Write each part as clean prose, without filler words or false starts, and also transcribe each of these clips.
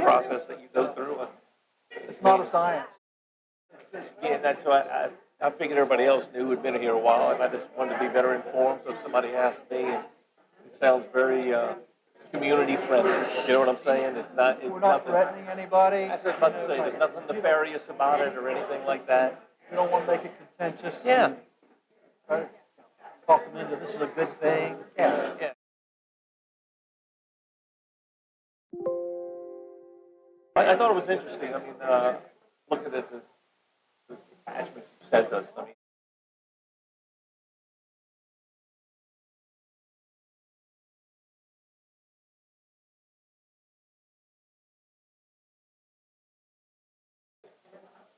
process that you go through. And It's not a science. again, that's why I figured everybody else knew who'd been here a while, and I just wanted to be better informed. So if somebody asked me, it sounds very community friendly. You know what I'm saying? It's not. It's We're not nothing, threatening anybody. I was about to say, there's nothing nefarious about it or anything like that. You don't want to make it contentious. Yeah. Try to talk them into this is a good thing. Yeah. Yeah. I thought it was interesting. I mean, looking at the attachments you sent us. I mean,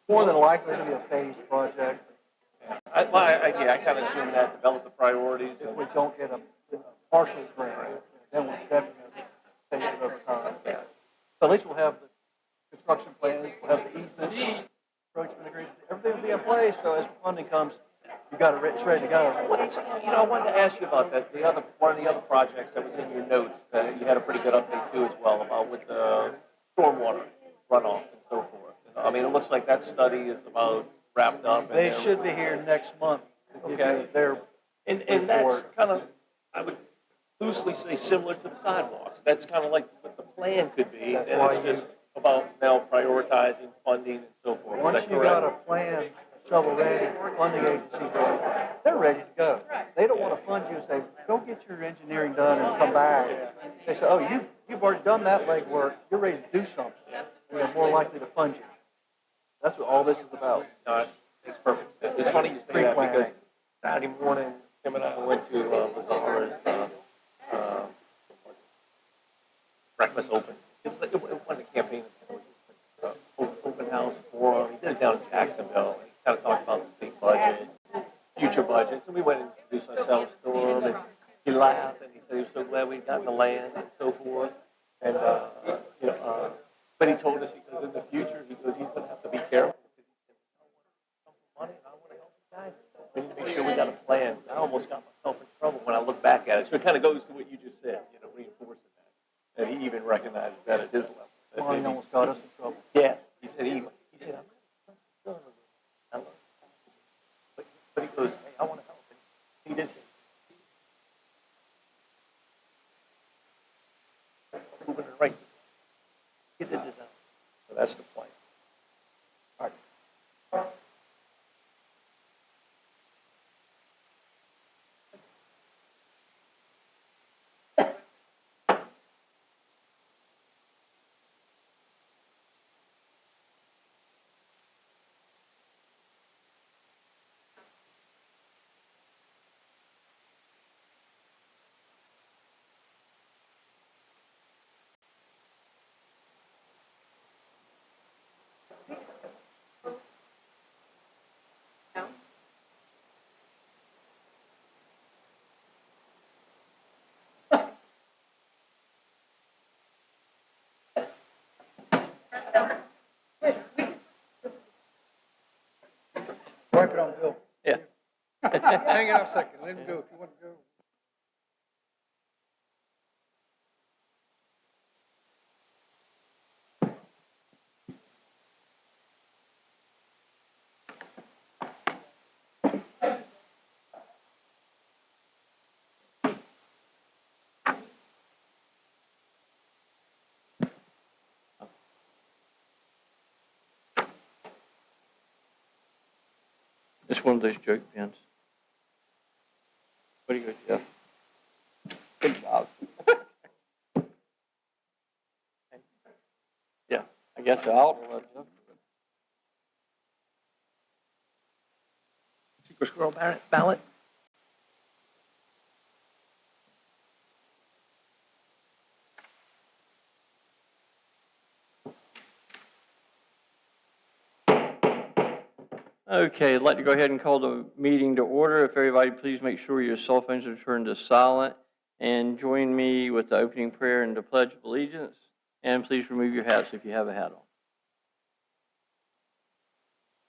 More than likely to be a phased project. I kind of assume that, develop the priorities. If we don't get a partial grant, then we're definitely going to phase it over time. Yeah. So at least we'll have the construction plans, we'll have the easements, approachment agreements, everything will be in place. So as funding comes, you got it it's ready to go. I wanted to ask you about that. One of the other projects that was in your notes, you had a pretty good update too as well about with the stormwater runoff and so forth. I mean, it looks like that study is about wrapped up. They should be here next month. Okay. And that's kind of, I would loosely say, similar to the sidewalks. That's kind of like what the plan could be, and it's just about now prioritizing funding and so forth. Once you got a plan, shovel ready, funding agencies ready, they're ready to go. They don't want to fund you and say, go get your engineering done and come back. They say, oh, you've already done that legwork. You're ready to do something. We're more likely to fund you. That's what all this is about. No, it's perfect. It's funny you say that because Saturday morning, Tim and I went to Bazaar and breakfast open. It was like it wasn't a campaign. Open house forum. He did it down in Jacksonville. And he kind of talked about the state budget, future budgets, and we went and introduced ourselves to him. And he laughed and he said he was so glad we'd gotten the land and so forth. And but he told us, he goes, in the future, he goes, he's going to have to be careful because he's going to money, and I want to help you guys. We need to make sure we got a plan. I almost got myself in trouble when I look back at it. So it kind of goes to what you just said, reinforcing that. And he even recognized that at his level. Money almost got us in trouble. Yes, he said I'm but he goes, hey, I want to help. And he did say, moving it right. Get the design. So that's the plan. All right. Wipe it on Bill. Yeah. Hang it up a second. Let him go if you want to go. It's one of those joke pins. What do you go, Jeff? Good job. Yeah, I guess I'll let Jeff. Secret squirrel ballot. Okay, I'd like to go ahead and call the meeting to order. If everybody please make sure your cell phones are turned to silent and join me with the opening prayer and the Pledge of Allegiance. And please remove your hats if you have a hat on.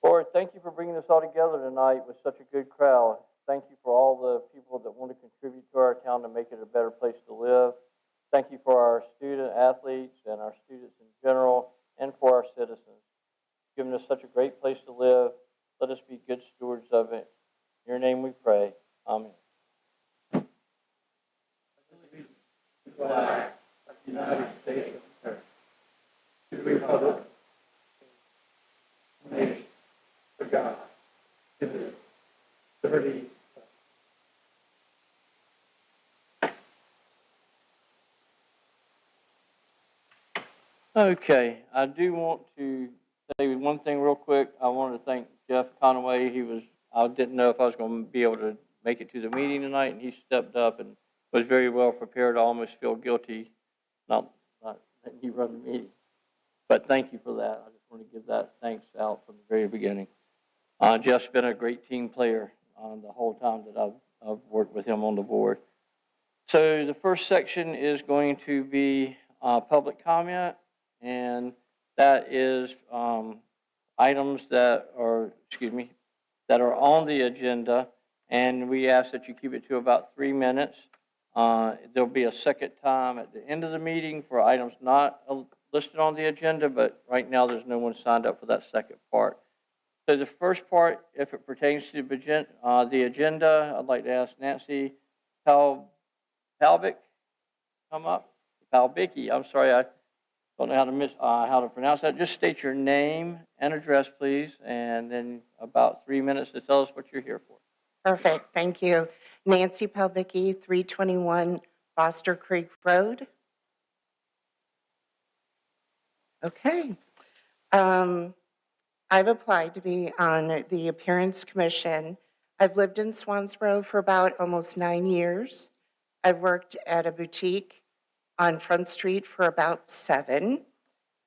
Lord, thank you for bringing us all together tonight with such a good crowd. Thank you for all the people that want to contribute to our town to make it a better place to live. Thank you for our student athletes and our students in general. us such a great place to live. Let us be good stewards of it. In your name we pray. Amen. Flag of the United States of America, to the republic, nation, for God, indivisible, liberty. Okay, I do want to say one thing real quick. I want to thank Jeff Conaway. I didn't know if I was going to be able to make it to the meeting tonight, and he stepped up and was very well prepared. I almost feel guilty not letting you run the meeting. But thank you for that. I just want to give that thanks out from the very beginning. Jeff's been a great team player the whole time that I've worked with him on the board. So the first section is going to be public comment, and that is items that are on the agenda, and we ask that you keep it to about 3 minutes. There'll be a second time at the end of the meeting for items not listed on the agenda, but right now there's no one signed up for that second part. So the first part, if it pertains to the agenda, I'd like to ask Nancy Palvick come up. Palbicki, I'm sorry, I don't know how to pronounce that. Just state your name and address, please, and then about 3 minutes to tell us what you're here for. Perfect, thank you. Nancy Palbicki, 321 Foster Creek Road. Okay. I've applied to be on the Appearance Commission. I've lived in Swansboro for about almost 9 years. I've worked at a boutique on Front Street for about 7.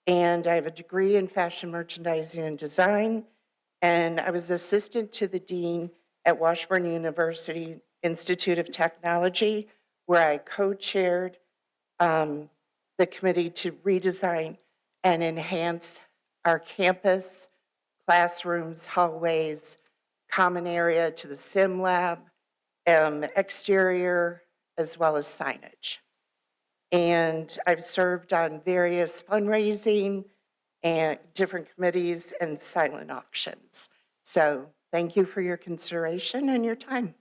And I have a degree in fashion merchandising and design. And I was assistant to the dean at Washburn University Institute of Technology, where I co-chaired the committee to redesign and enhance our campus, classrooms, hallways, common area to the sim lab, exterior, as well as signage. And I've served on various fundraising and different committees and silent auctions. So thank you for your consideration and your time.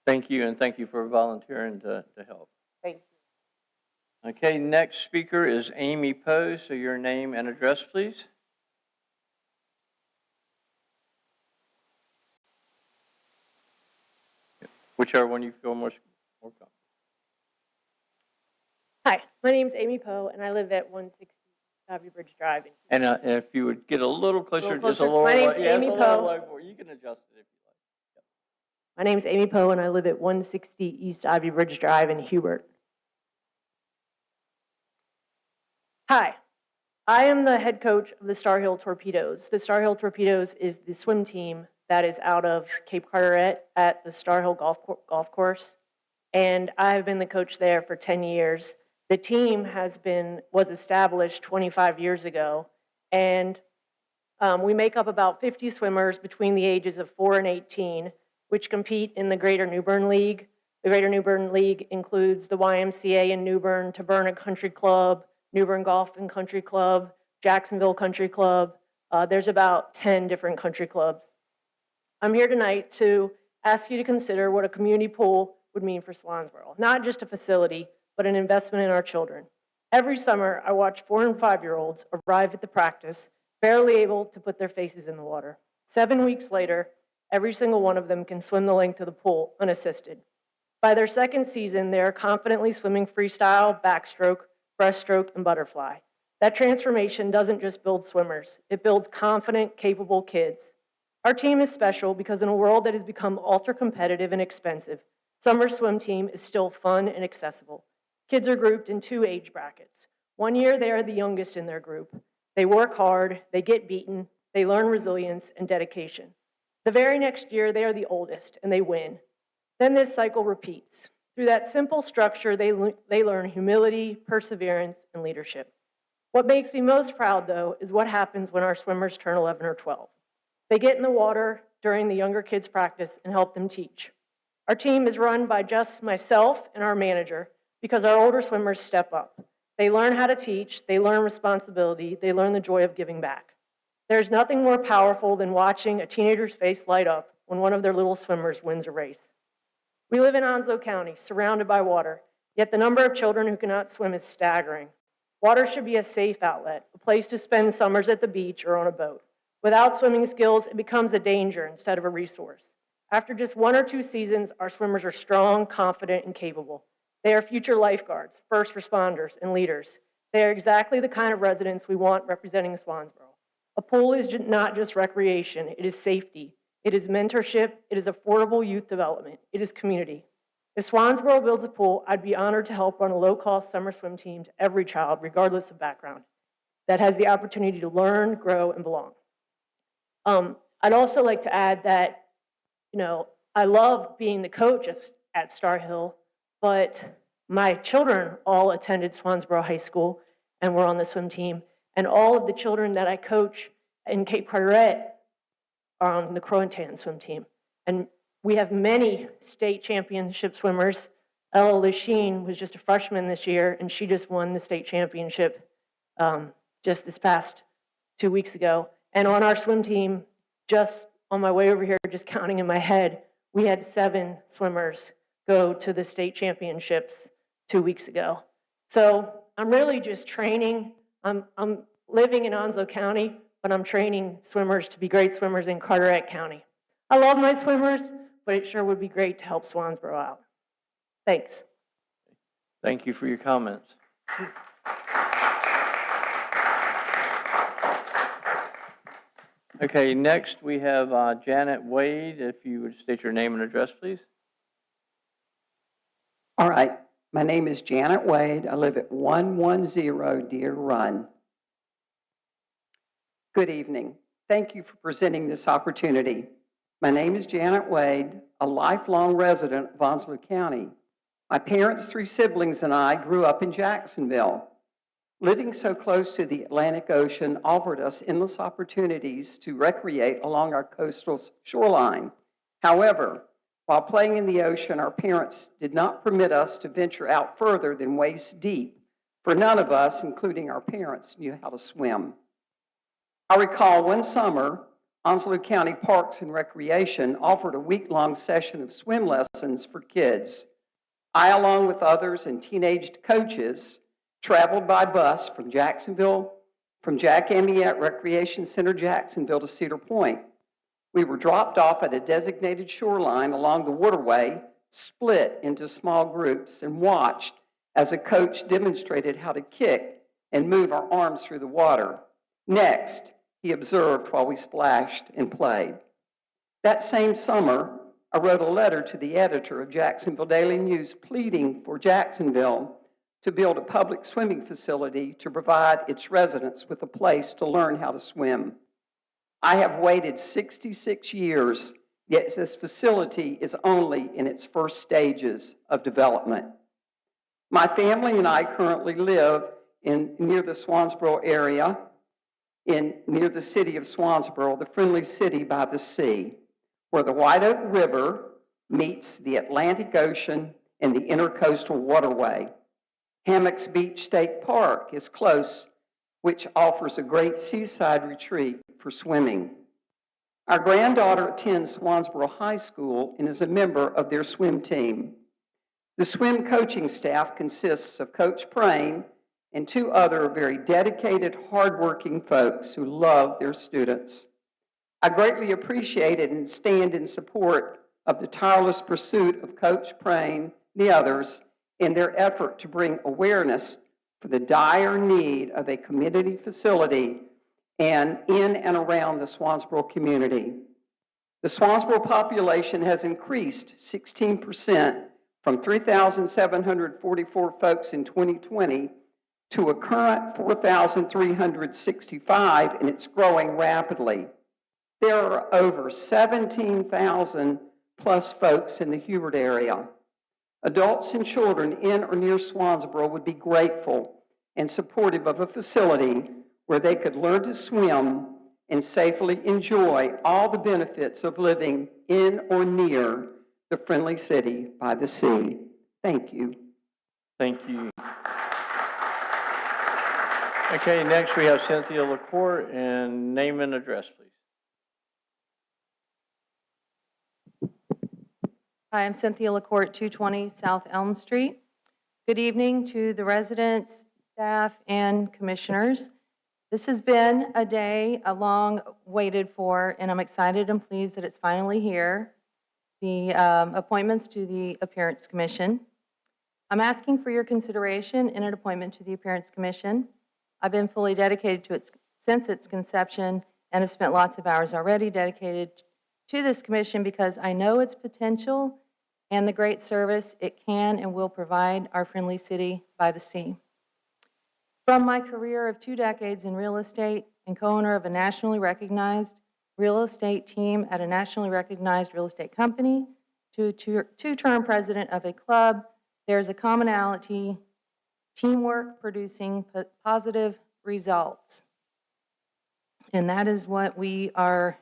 Thank you, and thank you for volunteering to help. Thank you. Okay, next speaker is Amy Poe. So your name and address, please. Whichever one you feel more comfortable. Hi, my name is Amy Poe, and I live at 160 Abbey Bridge Drive. And if you would get a little closer, just a closer. little My name's low. Yeah, Amy it's a little Poe. low for you. You can adjust it if you like. My name is Amy Poe, and I live at 160 East Abbey Bridge Drive in Hubert. Hi, I am the head coach of the Star Hill Torpedoes. The Star Hill Torpedoes is the swim team that is out of Cape Carteret at the Star Hill Golf Course, and I have been the coach there for 10 years. The team was established 25 years ago, and we make up about 50 swimmers between the ages of 4 and 18, which compete in the Greater New Bern League. The Greater New Bern League includes the YMCA in New Bern, Taberna Country Club, New Bern Golf and Country Club, Jacksonville Country Club. There's about 10 different country clubs. I'm here tonight to ask you to consider what a community pool would mean for Swansboro. Not just a facility, but an investment in our children. Every summer, I watch 4 and 5-year-olds arrive at the practice, barely able to put their faces in the water. 7 weeks later, every single one of them can swim the length of the pool unassisted. By their second season, they are confidently swimming freestyle, backstroke, breaststroke, and butterfly. That transformation doesn't just build swimmers, it builds confident, capable kids. Our team is special because in a world that has become ultra-competitive and expensive, summer swim team is still fun and accessible. Kids are grouped in 2 age brackets. 1 year, they are the youngest in their group. They work hard, they get beaten, they learn resilience and dedication. The very next year, they are the oldest, and they win. Then this cycle repeats. Through that simple structure, they learn humility, perseverance, and leadership. What makes me most proud, though, is what happens when our swimmers turn 11 or 12. They get in the water during the younger kids' practice and help them teach. Our team is run by just myself and our manager because our older swimmers step up. They learn how to teach, they learn responsibility, they learn the joy of giving back. There's nothing more powerful than watching a teenager's face light up when one of their little swimmers wins a race. We live in Onslow County, surrounded by water, yet the number of children who cannot swim is staggering. Water should be a safe outlet, a place to spend summers at the beach or on a boat. Without swimming skills, it becomes a danger instead of a resource. After just 1 or 2 seasons, our swimmers are strong, confident, and capable. They are future lifeguards, first responders, and leaders. They are exactly the kind of residents we want representing Swansboro. A pool is not just recreation, it is safety. It is mentorship, it is affordable youth development, it is community. If Swansboro builds a pool, I'd be honored to help run a low-cost summer swim team to every child, regardless of background, that has the opportunity to learn, grow, and belong. I'd also like to add that, I love being the coach at Star Hill, but my children all attended Swansboro High School and were on the swim team, and all of the children that I coach in Cape Carteret are on the Croatan swim team. And we have many state championship swimmers. Ella Lachine was just a freshman this year, and she just won the state championship just this past 2 weeks ago. And on our swim team, just on my way over here, just counting in my head, we had 7 swimmers go to the state championships 2 weeks ago. So I'm really just training. I'm living in Onslow County, but I'm training swimmers to be great swimmers in Carteret County. I love my swimmers, but it sure would be great to help Swansboro out. Thanks. Thank you for your comments. Okay, next we have Janet Wade. If you would state your name and address, please. All right. My name is Janet Wade. I live at 110 Deer Run. Good evening. Thank you for presenting this opportunity. My name is Janet Wade, a lifelong resident of Onslow County. My parents, 3 siblings, and I grew up in Jacksonville. Living so close to the Atlantic Ocean offered us endless opportunities to recreate along our coastal shoreline. However, while playing in the ocean, our parents did not permit us to venture out further than waist deep, for none of us, including our parents, knew how to swim. I recall one summer, Onslow County Parks and Recreation offered a week-long session of swim lessons for kids. I, along with others and teenage coaches, traveled by bus from Jack Amiette Recreation Center, Jacksonville to Cedar Point. We were dropped off at a designated shoreline along the waterway, split into small groups, and watched as a coach demonstrated how to kick and move our arms through the water. Next, he observed while we splashed and played. That same summer, I wrote a letter to the editor of Jacksonville Daily News pleading for Jacksonville to build a public swimming facility to provide its residents with a place to learn how to swim. I have waited 66 years, yet this facility is only in its first stages of development. My family and I currently live near the Swansboro area, near the city of Swansboro, the friendly city by the sea, where the White Oak River meets the Atlantic Ocean and the Intercoastal Waterway. Hammocks Beach State Park is close, which offers a great seaside retreat for swimming. Our granddaughter attends Swansboro High School and is a member of their swim team. The swim coaching staff consists of Coach Prain and 2 other very dedicated, hardworking folks who love their students. I greatly appreciate it and stand in support of the tireless pursuit of Coach Prain and the others in their effort to bring awareness for the dire need of a community facility and in and around the Swansboro community. The Swansboro population has increased 16% from 3,744 folks in 2020 to a current 4,365, and it's growing rapidly. There are over 17,000 plus folks in the Hubert area. Adults and children in or near Swansboro would be grateful and supportive of a facility where they could learn to swim and safely enjoy all the benefits of living in or near the friendly city by the sea. Thank you. Thank you. Okay, next we have Cynthia LaCourte, and name and address, please. Hi, I'm Cynthia LaCourte, 220 South Elm Street. Good evening to the residents, staff, and commissioners. This has been a day long waited for, and I'm excited and pleased that it's finally here. The appointments to the Appearance Commission. I'm asking for your consideration in an appointment to the Appearance Commission. I've been fully dedicated to it since its conception and have spent lots of hours already dedicated to this commission because I know its potential and the great service it can and will provide our friendly city by the sea. From my career of 2 decades in real estate and co-owner of a nationally recognized real estate team at a nationally recognized real estate company to two-term president of a club, there's a commonality: teamwork producing positive results. And that is what we are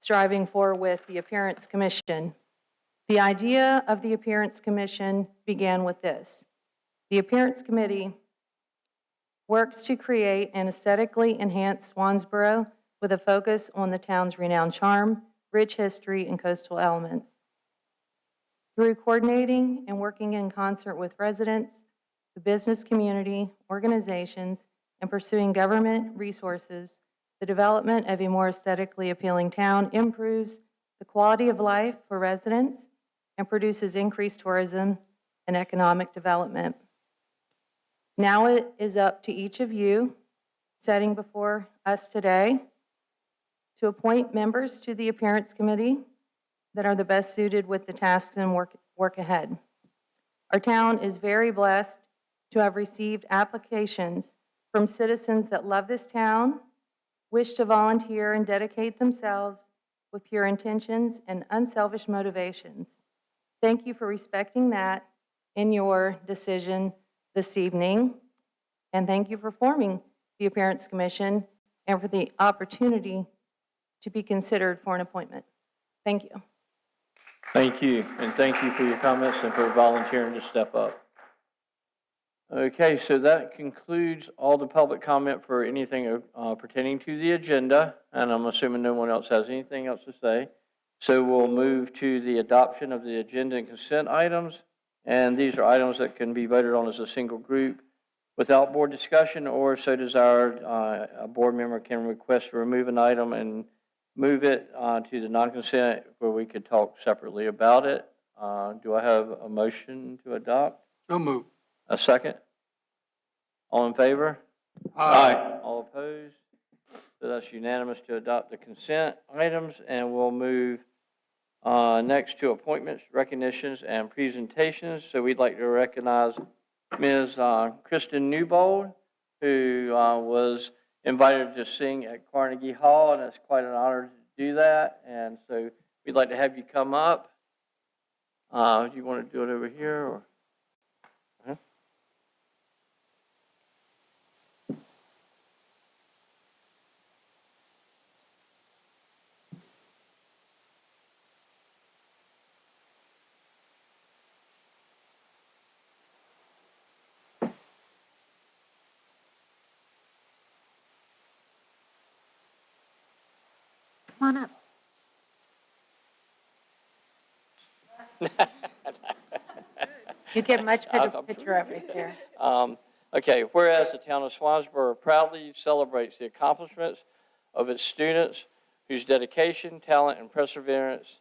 striving for with the Appearance Commission. The idea of the Appearance Commission began with this. The Appearance Committee works to create an aesthetically enhanced Swansboro with a focus on the town's renowned charm, rich history, and coastal elements. Through coordinating and working in concert with residents, the business community, organizations, and pursuing government resources, the development of a more aesthetically appealing town improves the quality of life for residents and produces increased tourism and economic development. Now it is up to each of you, setting before us today, to appoint members to the Appearance Committee that are the best suited with the tasks and work ahead. Our town is very blessed to have received applications from citizens that love this town, wish to volunteer and dedicate themselves with pure intentions and unselfish motivations. Thank you for respecting that in your decision this evening, and thank you for forming the Appearance Commission and for the opportunity to be considered for an appointment. Thank you. Thank you, and thank you for your comments and for volunteering to step up. Okay, so that concludes all the public comment for anything pertaining to the agenda, and I'm assuming no one else has anything else to say. So we'll move to the adoption of the agenda and consent items, and these are items that can be voted on as a single group without board discussion, or so desired, a board member can request to remove an item and move it to the non-consent where we could talk separately about it. Do I have a motion to adopt? So moved. A second? All in favor? Aye. All opposed? So that's unanimous to adopt the consent items, and we'll move next to appointments, recognitions, and presentations. So we'd like to recognize Ms. Kristen Newbold, who was invited to sing at Carnegie Hall, and it's quite an honor to do that. And so we'd like to have you come up. Do you want to do it over here, or? Come on up. You get a much better picture of it there. Okay, whereas the town of Swansboro proudly celebrates the accomplishments of its students whose dedication, talent, and perseverance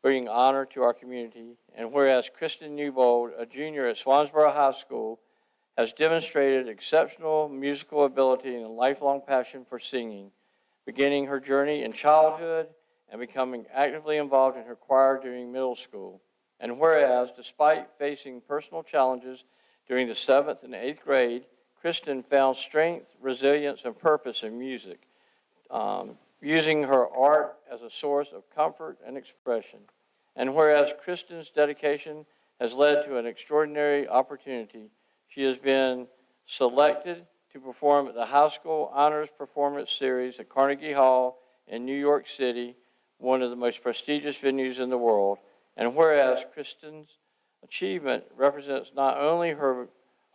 bring honor to our community, and whereas Kristen Newbold, a junior at Swansboro High School, has demonstrated exceptional musical ability and a lifelong passion for singing, beginning her journey in childhood and becoming actively involved in her choir during middle school. And whereas, despite facing personal challenges during the 7th and 8th grade, Kristen found strength, resilience, and purpose in music, using her art as a source of comfort and expression. And whereas Kristen's dedication has led to an extraordinary opportunity, she has been selected to perform at the High School Honors Performance Series at Carnegie Hall in New York City, one of the most prestigious venues in the world. And whereas Kristen's achievement represents not only her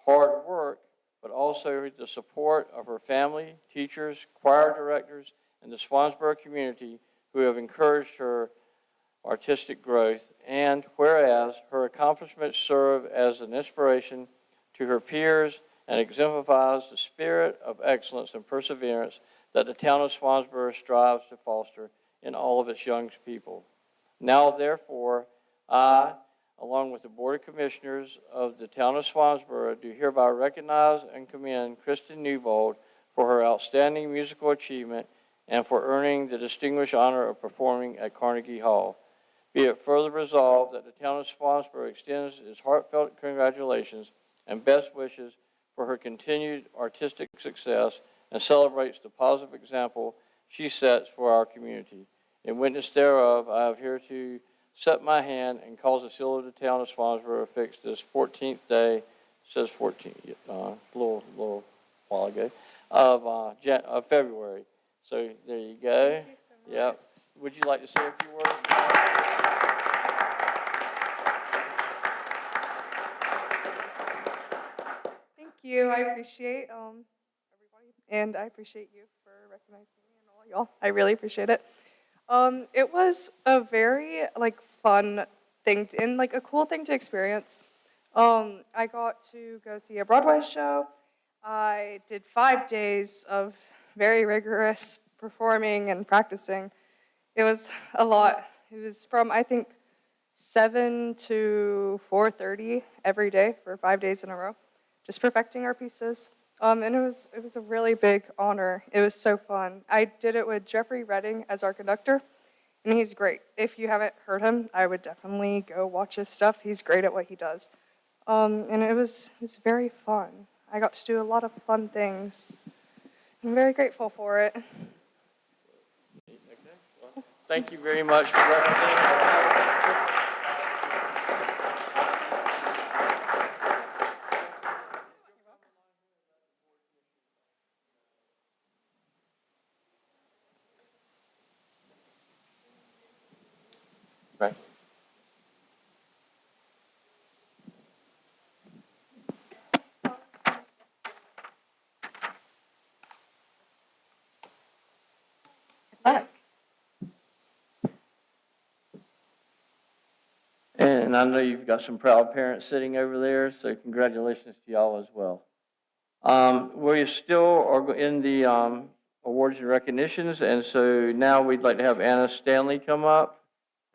hard work, but also the support of her family, teachers, choir directors, and the Swansboro community who have encouraged her artistic growth. And whereas her accomplishments serve as an inspiration to her peers and exemplifies the spirit of excellence and perseverance that the town of Swansboro strives to foster in all of its young people. Now, therefore, I, along with the Board of Commissioners of the town of Swansboro, do hereby recognize and commend Kristen Newbold for her outstanding musical achievement and for earning the distinguished honor of performing at Carnegie Hall. Be it further resolved that the town of Swansboro extends its heartfelt congratulations and best wishes for her continued artistic success and celebrates the positive example she sets for our community. In witness thereof, I have here to set my hand and cause the seal of the town of Swansboro affixed this 14th day, it says 14th, a little while ago, of February. So there you go. Thank you so much. Yep. Would you like to say a few words? Thank you. I appreciate everybody, and I appreciate you for recognizing me and all y'all. I really appreciate it. It was a very fun thing and a cool thing to experience. I got to go see a Broadway show. I did 5 days of very rigorous performing and practicing. It was a lot. It was from, I think, 7 to 4:30 every day for 5 days in a row, just perfecting our pieces. And it was a really big honor. It was so fun. I did it with Jeffrey Redding as our conductor, and he's great. If you haven't heard him, I would definitely go watch his stuff. He's great at what he does. And it was very fun. I got to do a lot of fun things. I'm very grateful for it. Okay. Well, thank you very much for representing our town. Right. And I know you've got some proud parents sitting over there, so congratulations to y'all as well. We still are in the awards and recognitions, and so now we'd like to have Anna Stanley come up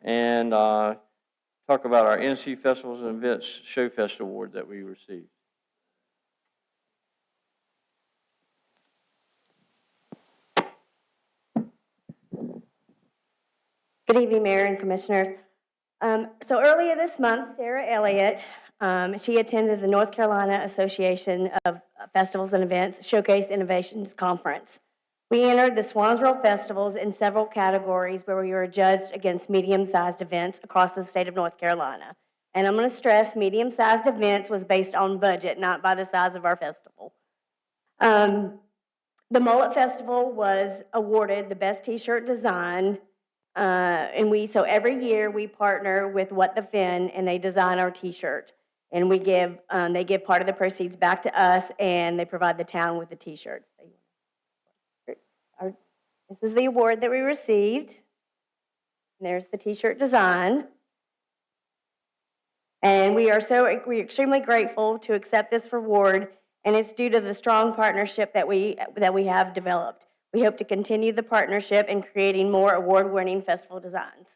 and talk about our NC Festivals and Events Show Fest Award that we received. Good evening, Mayor and Commissioners. So earlier this month, Sarah Elliott, she attended the North Carolina Association of Festivals and Events Showcase Innovations Conference. We entered the Swansboro Festivals in several categories where we were judged against medium-sized events across the state of North Carolina. And I'm going to stress medium-sized events was based on budget, not by the size of our festival. The Mullet Festival was awarded the best t-shirt design. So every year we partner with What the Fin, and they design our t-shirt. And they give part of the proceeds back to us, and they provide the town with the t-shirts. This is the award that we received. And there's the t-shirt design. And we're extremely grateful to accept this reward, and it's due to the strong partnership that we have developed. We hope to continue the partnership in creating more award-winning festival designs.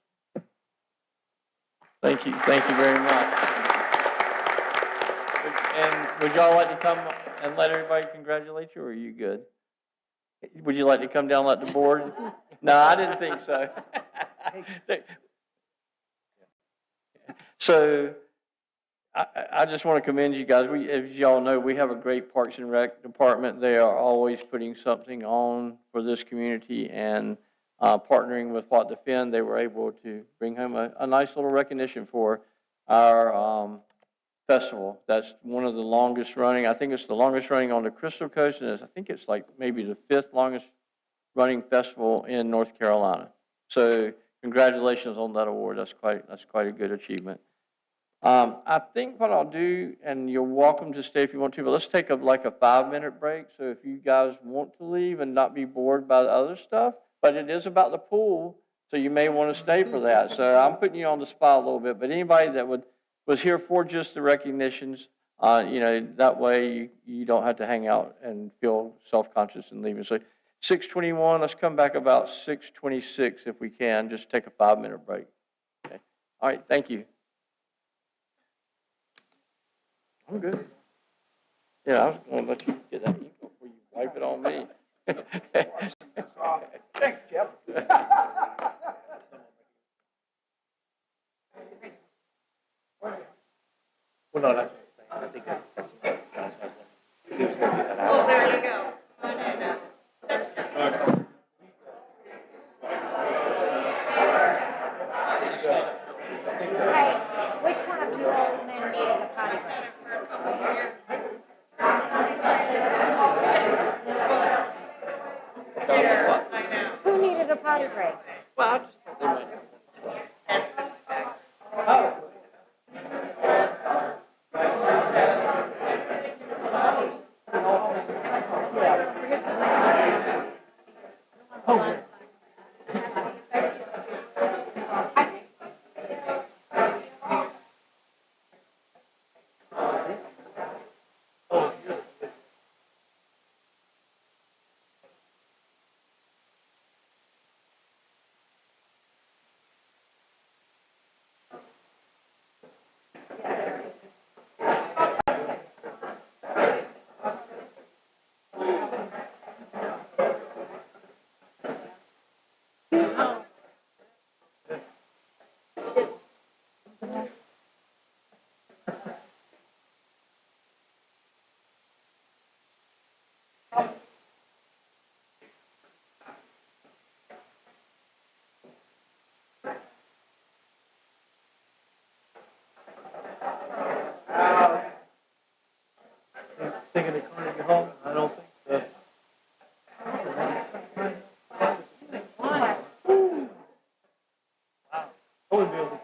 Thank you very much. And would y'all like to come and let everybody congratulate you, or are you good? Would you like to come down and let the board? No, I didn't think so. So I just want to commend you guys. As y'all know, we have a great Parks and Rec department. They are always putting something on for this community, and partnering with What the Fin, they were able to bring home a nice little recognition for our festival. That's one of the longest running. I think it's the longest running on the Crystal Coast, and I think it's like maybe the 5th longest running festival in North Carolina. So congratulations on that award. That's quite a good achievement. I think what I'll do, and you're welcome to stay if you want to, but let's take like a 5-minute break. So if you guys want to leave and not be bored by the other stuff, but it is about the pool, so you may want to stay for that. So I'm putting you on the spot a little bit, but anybody that was here for just the recognitions, that way you don't have to hang out and feel self-conscious and leaving. So 6:21, let's come back about 6:26 if we can, just take a 5-minute break. Okay. All right, thank you. I'm good. Yeah, I was going to let you get that ink before you wipe it on me. Thanks, Jeff. Well, no, that's what I'm saying. I think that's he was going to do that. Oh, there you go. Come on in, Hey, which one of you old men needed a potty break? Who needed a potty break? Well, I just thought they might. Thinking of calling you home? I don't think so. Wow. I wouldn't be able to.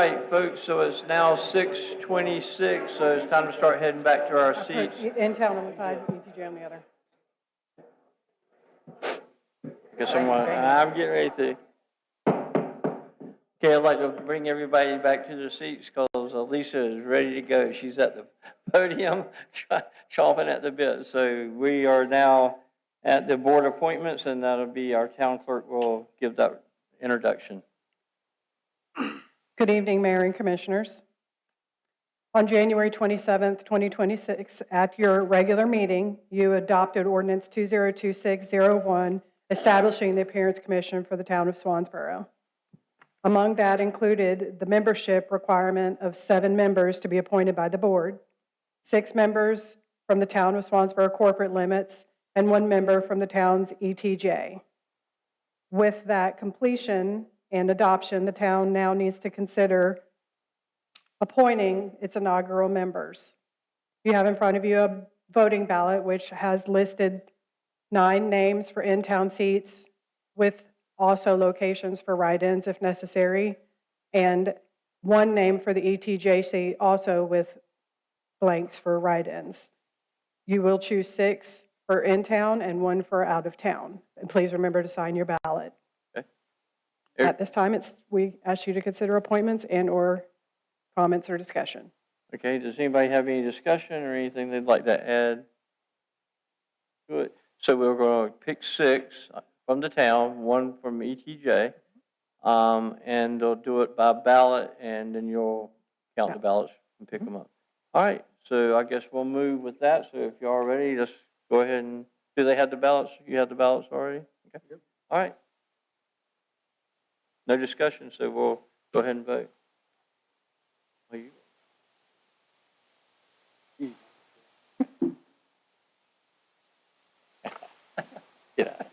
right, folks, so it's now 6:26, so it's time to start heading back to our seats. In town on one side, ETJ on the other. Guess I'm getting ready to. Okay, I'd like to bring everybody back to their seats because Alicia is ready to go. She's at the podium chomping at the bit. So we are now at the board appointments, and that'll be our town clerk will give that introduction. Good evening, Mayor and Commissioners. On January 27th, 2026, at your regular meeting, you adopted Ordinance 202601, establishing the Appearance Commission for the town of Swansboro. Among that included the membership requirement of 7 members to be appointed by the board, 6 members from the town of Swansboro corporate limits, and 1 member from the town's ETJ. With that completion and adoption, the town now needs to consider appointing its inaugural members. You have in front of you a voting ballot which has listed 9 names for in-town seats with also locations for write-ins if necessary, and 1 name for the ETJ seat also with blanks for write-ins. You will choose 6 for in-town and 1 for out-of-town. And please remember to sign your ballot. Okay. At this time, we ask you to consider appointments and/or comments or discussion. Okay, does anybody have any discussion or anything they'd like to add? Good. So we're going to pick 6 from the town, 1 from ETJ, and they'll do it by ballot, and then you'll count the ballots and pick them up. All right, so I guess we'll move with that. So if you're all ready, just go ahead and, do they have the ballots? You have the ballots already? Okay. Yep. All right. No discussion, so we'll go ahead and vote. Are you? Get out.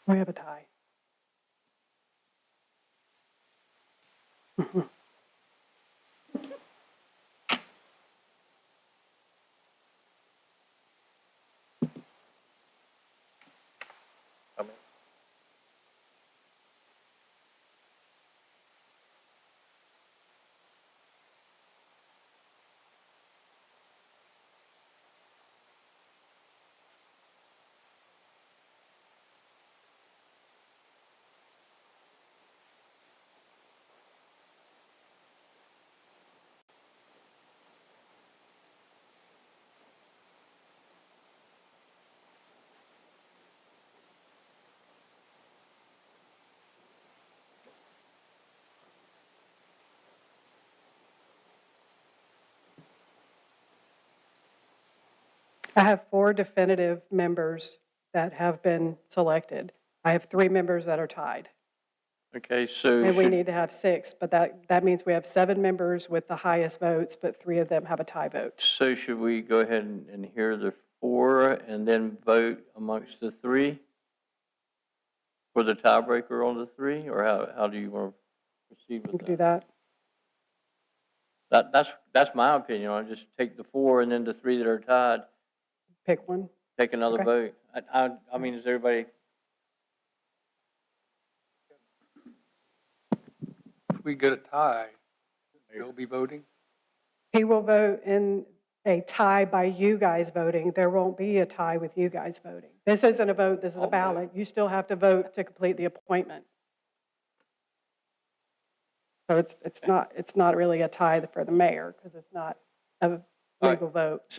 We have a tie. Come in. I have 4 definitive members that have been selected. I have 3 members that are tied. Okay, so And we should, need to have 6, but that means we have 7 members with the highest votes, but 3 of them have a tie vote. so should we go ahead and hear the 4 and then vote amongst the 3 for the tiebreaker on the 3, or how do you want to proceed We with can do that? that. That's my opinion on it. Just take the 4 and then the 3 that are tied, Pick one. take another Okay. vote. I mean, is everybody, If we get a tie, you'll be voting? He will vote in a tie by you guys voting. There won't be a tie with you guys voting. This isn't a vote, this is a I'll vote. ballot. You still have to vote to complete the appointment. So it's not really a tie for the mayor because it's not a legal vote.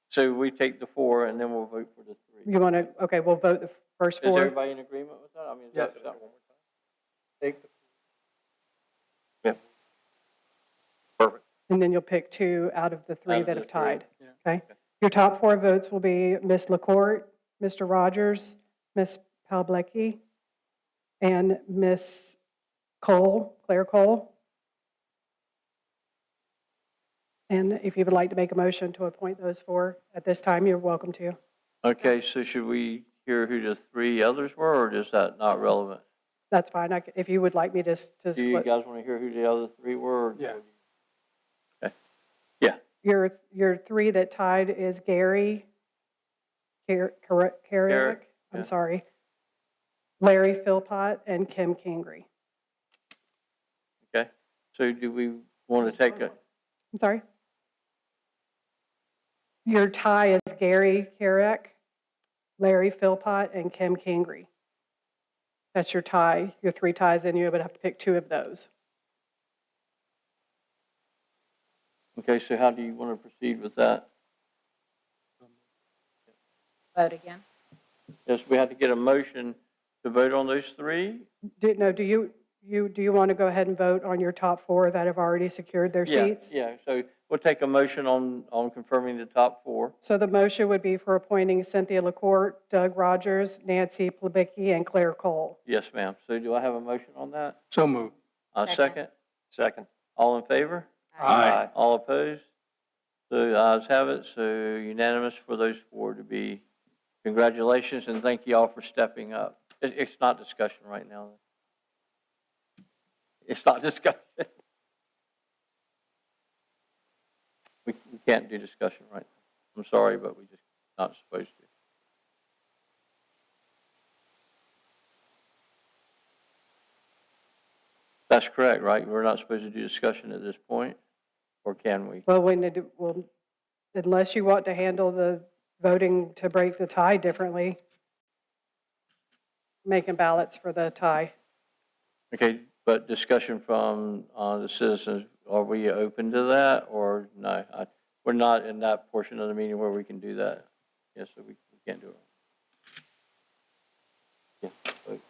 so we take the 4 and then we'll vote for the 3. You want to, okay, we'll vote the first Is 4. everybody in agreement with that? I mean, is Yes. that one more time? Take the Perfect. And then you'll pick 2 out of the 3 Out of that the have 3, tied. yeah. Okay? Your top 4 votes will be Ms. LaCourte, Mr. Rogers, Ms. Pawlicki, and Ms. Cole, Claire Cole. And if you would like to make a motion to appoint those 4 at this time, you're welcome to. Okay, so should we hear who the 3 others were, or is that not relevant? That's fine. If you would like me to Do you split. guys want to hear who the other 3 were? Or Yeah. Okay. Yeah, Your 3 that tied is Gary Carrick, yeah. I'm sorry, Larry Philpott, and Kim Kingry. Okay, so do we want to take a, I'm sorry? Your tie is Gary Carrick, Larry Philpott, and Kim Kingry. That's your tie, your 3 ties, and you would have to pick 2 of those. okay, so how do you want to proceed with that? Vote again. Yes, we had to get a motion to vote on those 3? Do you want to go ahead and vote on your top 4 that have already secured their seats? Yeah, so we'll take a motion on confirming the top 4. So the motion would be for appointing Cynthia LaCourte, Doug Rogers, Nancy Plebicki, and Claire Cole. Yes, ma'am. So do I have a motion on that? So moved. Second? Second. All in favor? Aye. All opposed? So the ayes have it, so unanimous for those 4 to be. Congratulations, and thank you all for stepping up. It's not discussion right now. It's not discussion. We can't do discussion right now. I'm sorry, but we just not supposed to. That's correct, right? We're not supposed to do discussion at this point, or can we? Well, unless you want to handle the voting to break the tie differently, making ballots for the tie. Okay, but discussion from the citizens, are we open to that, or no? We're not in that portion of the meeting where we can do that. Yes, so we can't do it. Yeah, vote.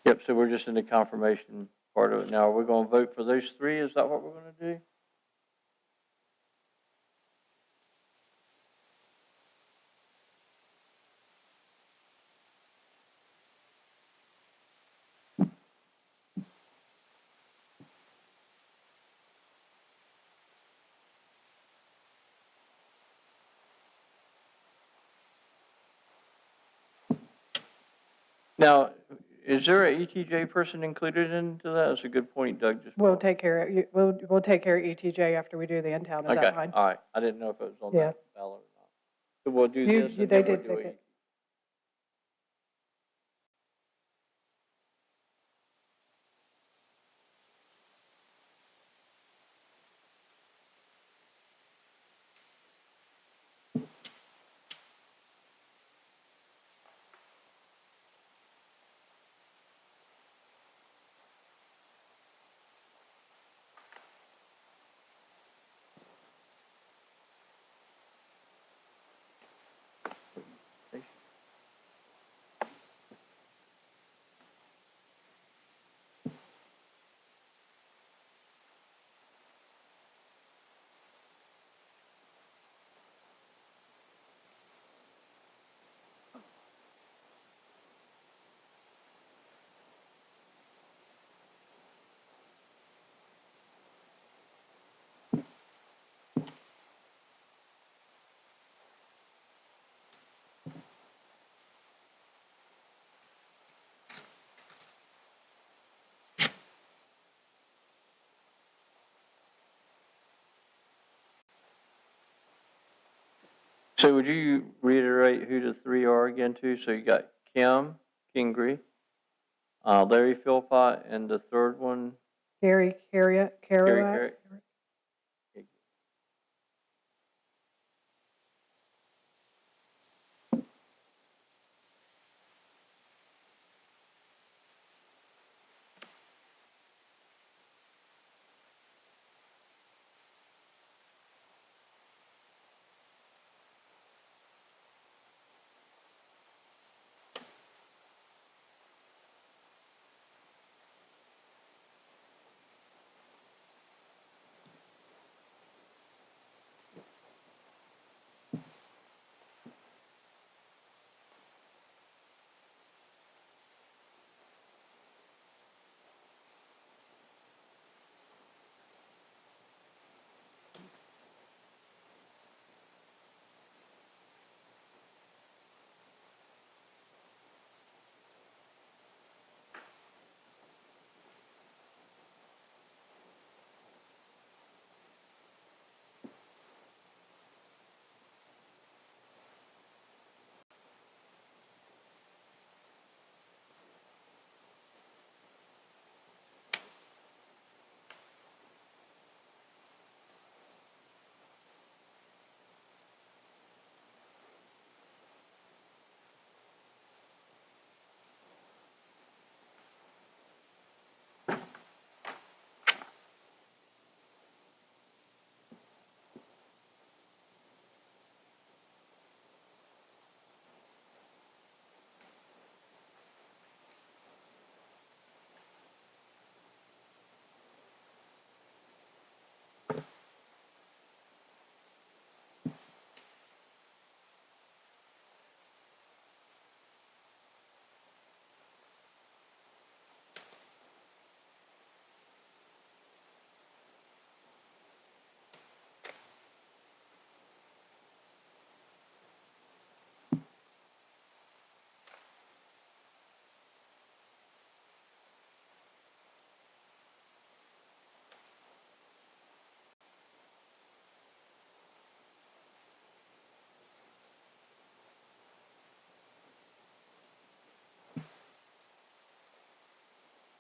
Yep, so we're just in the confirmation part of it now. Are we going to vote for those 3? Is that what we're going to do? Now, is there a ETJ person included into that? That's a good point, Doug just We'll brought. take care of, we'll take care of ETJ after we do the in-town. Is Okay, that fine? all right. I didn't know if it was on Yeah. that ballot or not. So we'll do You- this you- and they then we'll did do pick a. it. So would you reiterate who the three are again too? So you got Kim Kingery, Larry Philpott, and the third one, Gary Gary Kerouac? Carrick?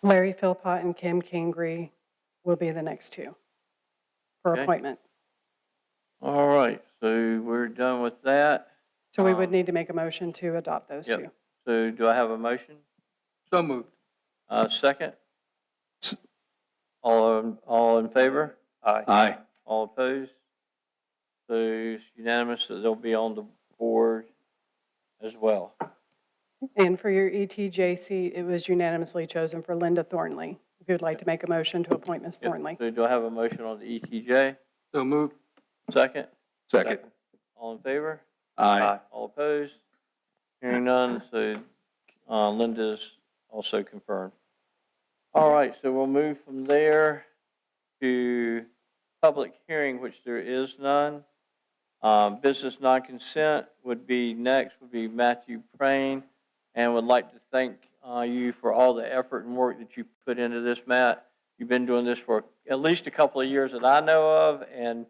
Larry Philpott and Kim Kingery will be the next two for Okay. appointment. All right, so we're done with that. So we would need to make a motion to adopt those Yep. two. So do I have a motion? So moved. Second? All in favor? Aye. All opposed? So it's unanimous that they'll be on the board as well. And for your ETJ seat, it was unanimously chosen for Linda Thornley. If you'd like to make a motion to appoint Ms. Yep. Thornley. So do I have a motion on the ETJ? So moved. Second? Second. All in favor? Aye. All opposed? Hearing none, so Linda's also confirmed. All right, so we'll move from there to public hearing, which there is none. Business non-consent would be next, would be Matthew Prain and would like to thank you for all the effort and work that you put into this, Matt. You've been doing this for at least a couple of years that I know of, and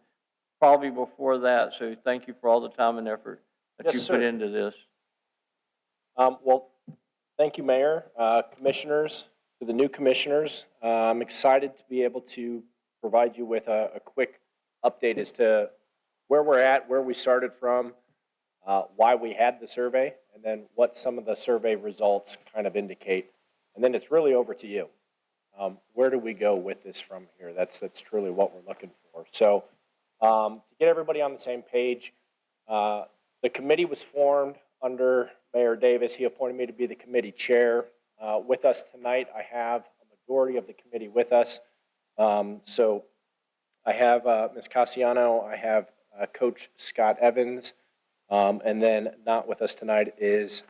probably before that, so thank you for all the time and effort that you put into this. Well, thank you, Mayor, Commissioners, to the new commissioners. I'm excited to be able to provide you with a quick update as to where we're at, where we started from, why we had the survey, and then what some of the survey results kind of indicate. And then it's really over to you. Where do we go with this from here? That's truly what we're looking for. So to get everybody on the same page, the committee was formed under Mayor Davis. He appointed me to be the committee chair. With us tonight, I have a majority of the committee with us. So I have Ms. Cassiano, I have Coach Scott Evans, and then not with us tonight is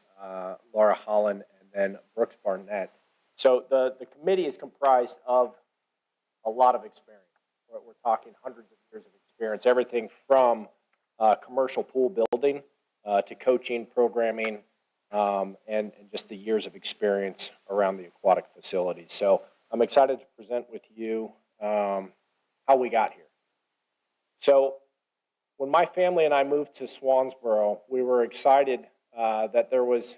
Laura Holland and then Brooks Barnett. So the committee is comprised of a lot of experience. We're talking hundreds of years of experience, everything from commercial pool building to coaching, programming, and just the years of experience around the aquatic facilities. So I'm excited to present with you how we got here. So when my family and I moved to Swansboro, we were excited that there was,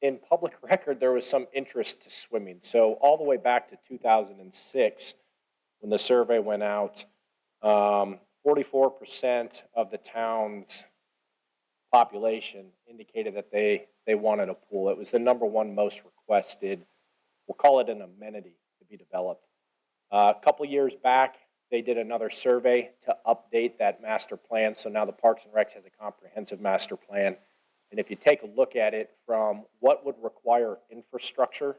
in public record, there was some interest to swimming. So all the way back to 2006, when the survey went out, 44% of the town's population indicated that they wanted a pool. It was the #1 most requested, we'll call it an amenity to be developed. A couple years back, they did another survey to update that master plan. So now the Parks and Recs has a comprehensive master plan. And if you take a look at it from what would require infrastructure,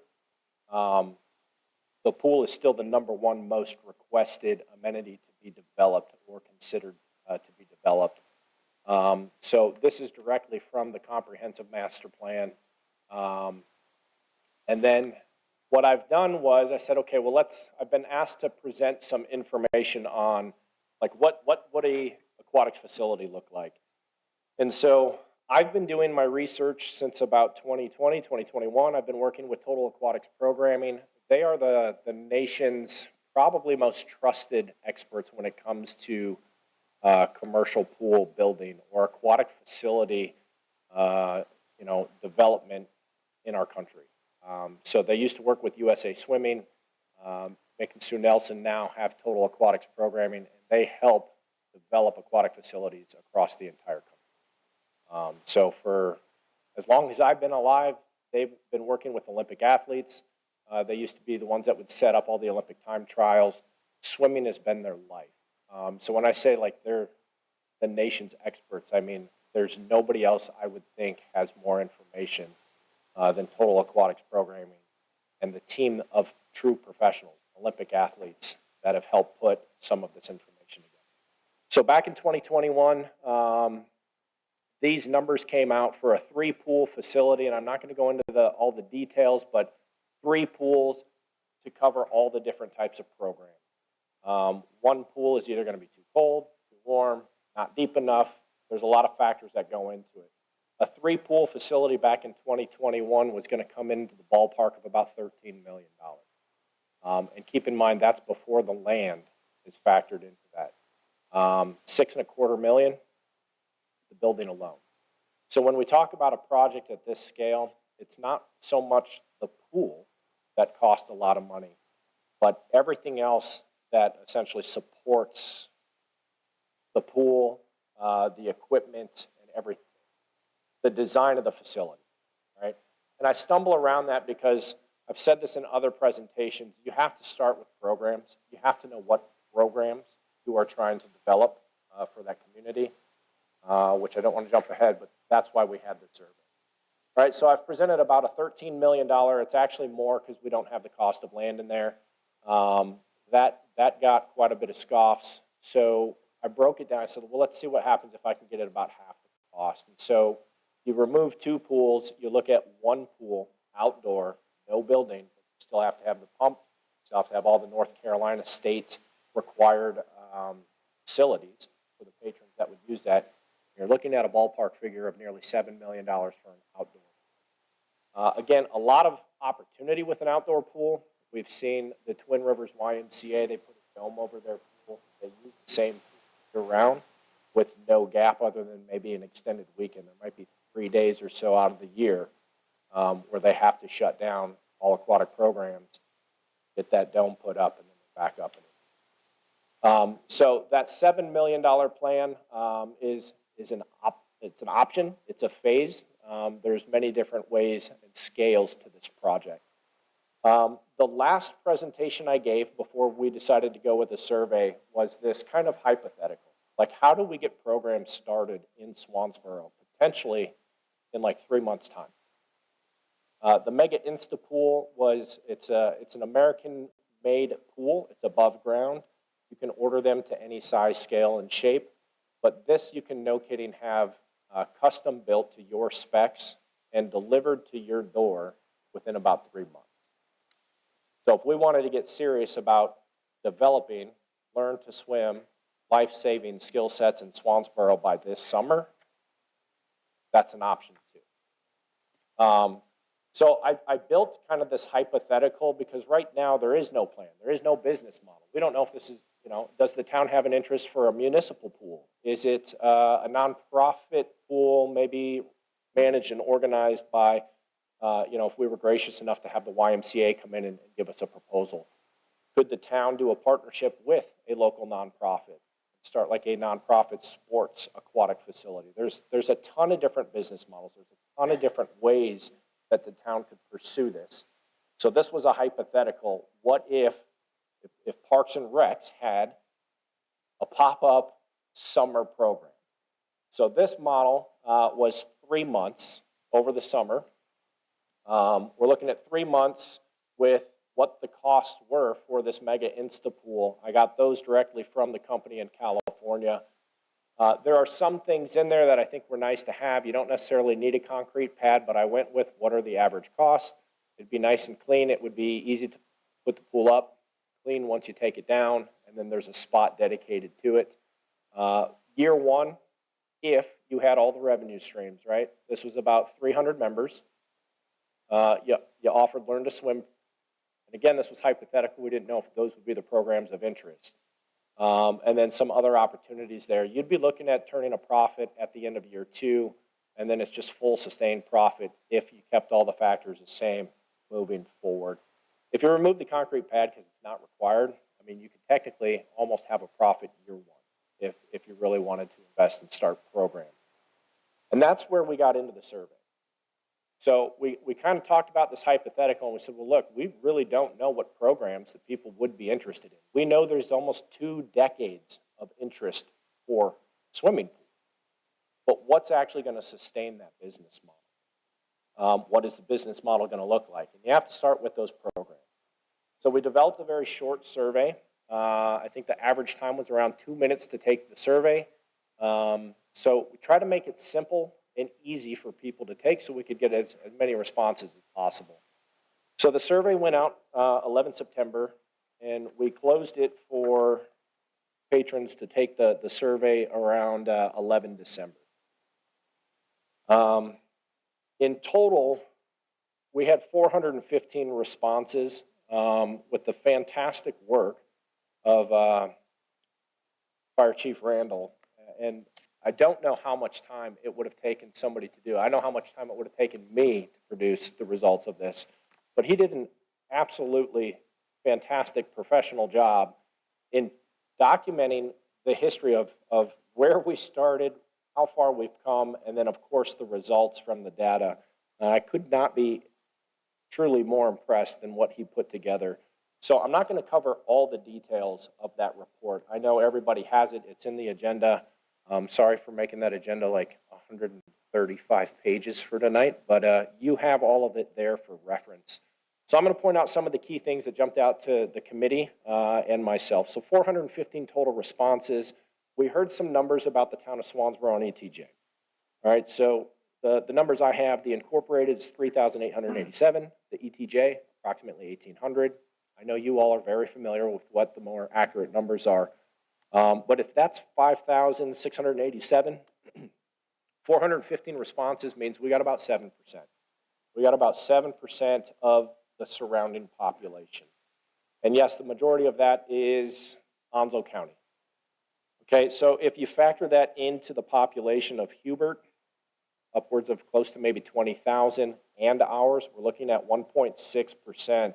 the pool is still the #1 most requested amenity to be developed or considered to be developed. So this is directly from the comprehensive master plan. And then what I've done was I said, okay, well, I've been asked to present some information on like what would a aquatics facility look like. And so I've been doing my research since about 2020, 2021. I've been working with Total Aquatics Programming. They are the nation's probably most trusted experts when it comes to commercial pool building or aquatic facility, development in our country. So they used to work with USA Swimming. Mick and Sue Nelson now have Total Aquatics Programming, and they help develop aquatic facilities across the entire country. So for as long as I've been alive, they've been working with Olympic athletes. They used to be the ones that would set up all the Olympic time trials. Swimming has been their life. So when I say like they're the nation's experts, I mean, there's nobody else I would think has more information than Total Aquatics Programming and the team of true professionals, Olympic athletes that have helped put some of this information together. So back in 2021, these numbers came out for a 3-pool facility, and I'm not going to go into all the details, but 3 pools to cover all the different types of programs. 1 pool is either going to be too cold, too warm, not deep enough. There's a lot of factors that go into it. A 3-pool facility back in 2021 was going to come into the ballpark of about $13 million. And keep in mind, that's before the land is factored into that. $6.25 million, the building alone. So when we talk about a project at this scale, it's not so much the pool that cost a lot of money, but everything else that essentially supports the pool, the equipment, and everything. The design of the facility, right? And I stumble around that because I've said this in other presentations. You have to start with programs. You have to know what programs you are trying to develop for that community, which I don't want to jump ahead, but that's why we had the survey. All right, so I've presented about a $13 million. It's actually more because we don't have the cost of land in there. That got quite a bit of scoffs. So I broke it down. I said, well, let's see what happens if I can get it about half the cost. And so you remove 2 pools. You look at 1 pool, outdoor, no building. But you still have to have the pump. You still have to have all the North Carolina state required facilities for the patrons that would use that. You're looking at a ballpark figure of nearly $7 million for an outdoor. Again, a lot of opportunity with an outdoor pool. We've seen the Twin Rivers YMCA, they put a dome over their pool. They use the same year-round with no gap other than maybe an extended weekend. There might be 3 days or so out of the year where they have to shut down all aquatic programs, get that dome put up, and then back up. So that $7 million plan is an option. It's a phase. There's many different ways and scales to this project. The last presentation I gave before we decided to go with a survey was this kind of hypothetical. Like, how do we get programs started in Swansboro, potentially in like 3 months' time? The Mega Insta Pool it's an American-made pool. It's above ground. You can order them to any size, scale, and shape. But this you can, no kidding, have custom built to your specs and delivered to your door within about 3 months. So if we wanted to get serious about developing learn to swim, life-saving skill sets in Swansboro by this summer, that's an option too. So I built kind of this hypothetical because right now there is no plan. There is no business model. We don't know if this is, does the town have an interest for a municipal pool? Is it a nonprofit pool, maybe managed and organized by, if we were gracious enough to have the YMCA come in and give us a proposal? Could the town do a partnership with a local nonprofit? Start like a nonprofit sports aquatic facility. There's a ton of different business models. There's a ton of different ways that the town could pursue this. So this was a hypothetical. What if Parks and Recs had a pop-up summer program? So this model was 3 months over the summer. We're looking at 3 months with what the costs were for this Mega Insta Pool. I got those directly from the company in California. There are some things in there that I think were nice to have. You don't necessarily need a concrete pad, but I went with what are the average costs. It'd be nice and clean. It would be easy to put the pool up, clean once you take it down, and then there's a spot dedicated to it. Year one, if you had all the revenue streams, right? This was about 300 members. You offered Learn to Swim. And again, this was hypothetical. We didn't know if those would be the programs of interest. And then some other opportunities there. You'd be looking at turning a profit at the end of year 2, and then it's just full sustained profit if you kept all the factors the same moving forward. If you remove the concrete pad because it's not required, I mean, you could technically almost have a profit year 1 if you really wanted to invest and start programs. And that's where we got into the survey. So we kind of talked about this hypothetical, and we said, well, look, we really don't know what programs that people would be interested in. We know there's almost 2 decades of interest for swimming pools. But what's actually going to sustain that business model? What is the business model going to look like? And you have to start with those programs. So we developed a very short survey. I think the average time was around 2 minutes to take the survey. So we try to make it simple and easy for people to take so we could get as many responses as possible. So the survey went out 11 September, and we closed it for patrons to take the survey around 11 December. In total, we had 415 responses with the fantastic work of Fire Chief Randall. And I don't know how much time it would have taken somebody to do. I know how much time it would have taken me to produce the results of this. But he did an absolutely fantastic professional job in documenting the history of where we started, how far we've come, and then, of course, the results from the data. I could not be truly more impressed than what he put together. So I'm not going to cover all the details of that report. I know everybody has it. It's in the agenda. Sorry for making that agenda like 135 pages for tonight, but you have all of it there for reference. So I'm going to point out some of the key things that jumped out to the committee and myself. So 415 total responses. We heard some numbers about the town of Swansboro on ETJ. All right, so the numbers I have, the incorporated is 3,887, the ETJ, approximately 1,800. I know you all are very familiar with what the more accurate numbers are. But if that's 5,687, 415 responses means we got about 7%. We got about 7% of the surrounding population. And yes, the majority of that is Onslow County. Okay, so if you factor that into the population of Hubert, upwards of close to maybe 20,000, and ours, we're looking at 1.6%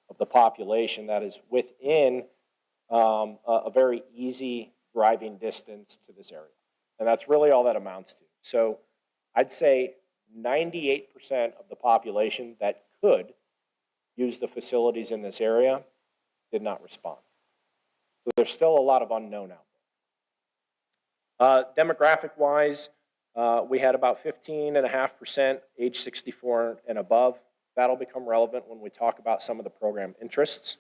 of the population that is within a very easy driving distance to this area. And that's really all that amounts to. So I'd say 98% of the population that could use the facilities in this area did not respond. So there's still a lot of unknown out there. Demographic-wise, we had about 15.5% age 64 and above. That'll become relevant when we talk about some of the program interests.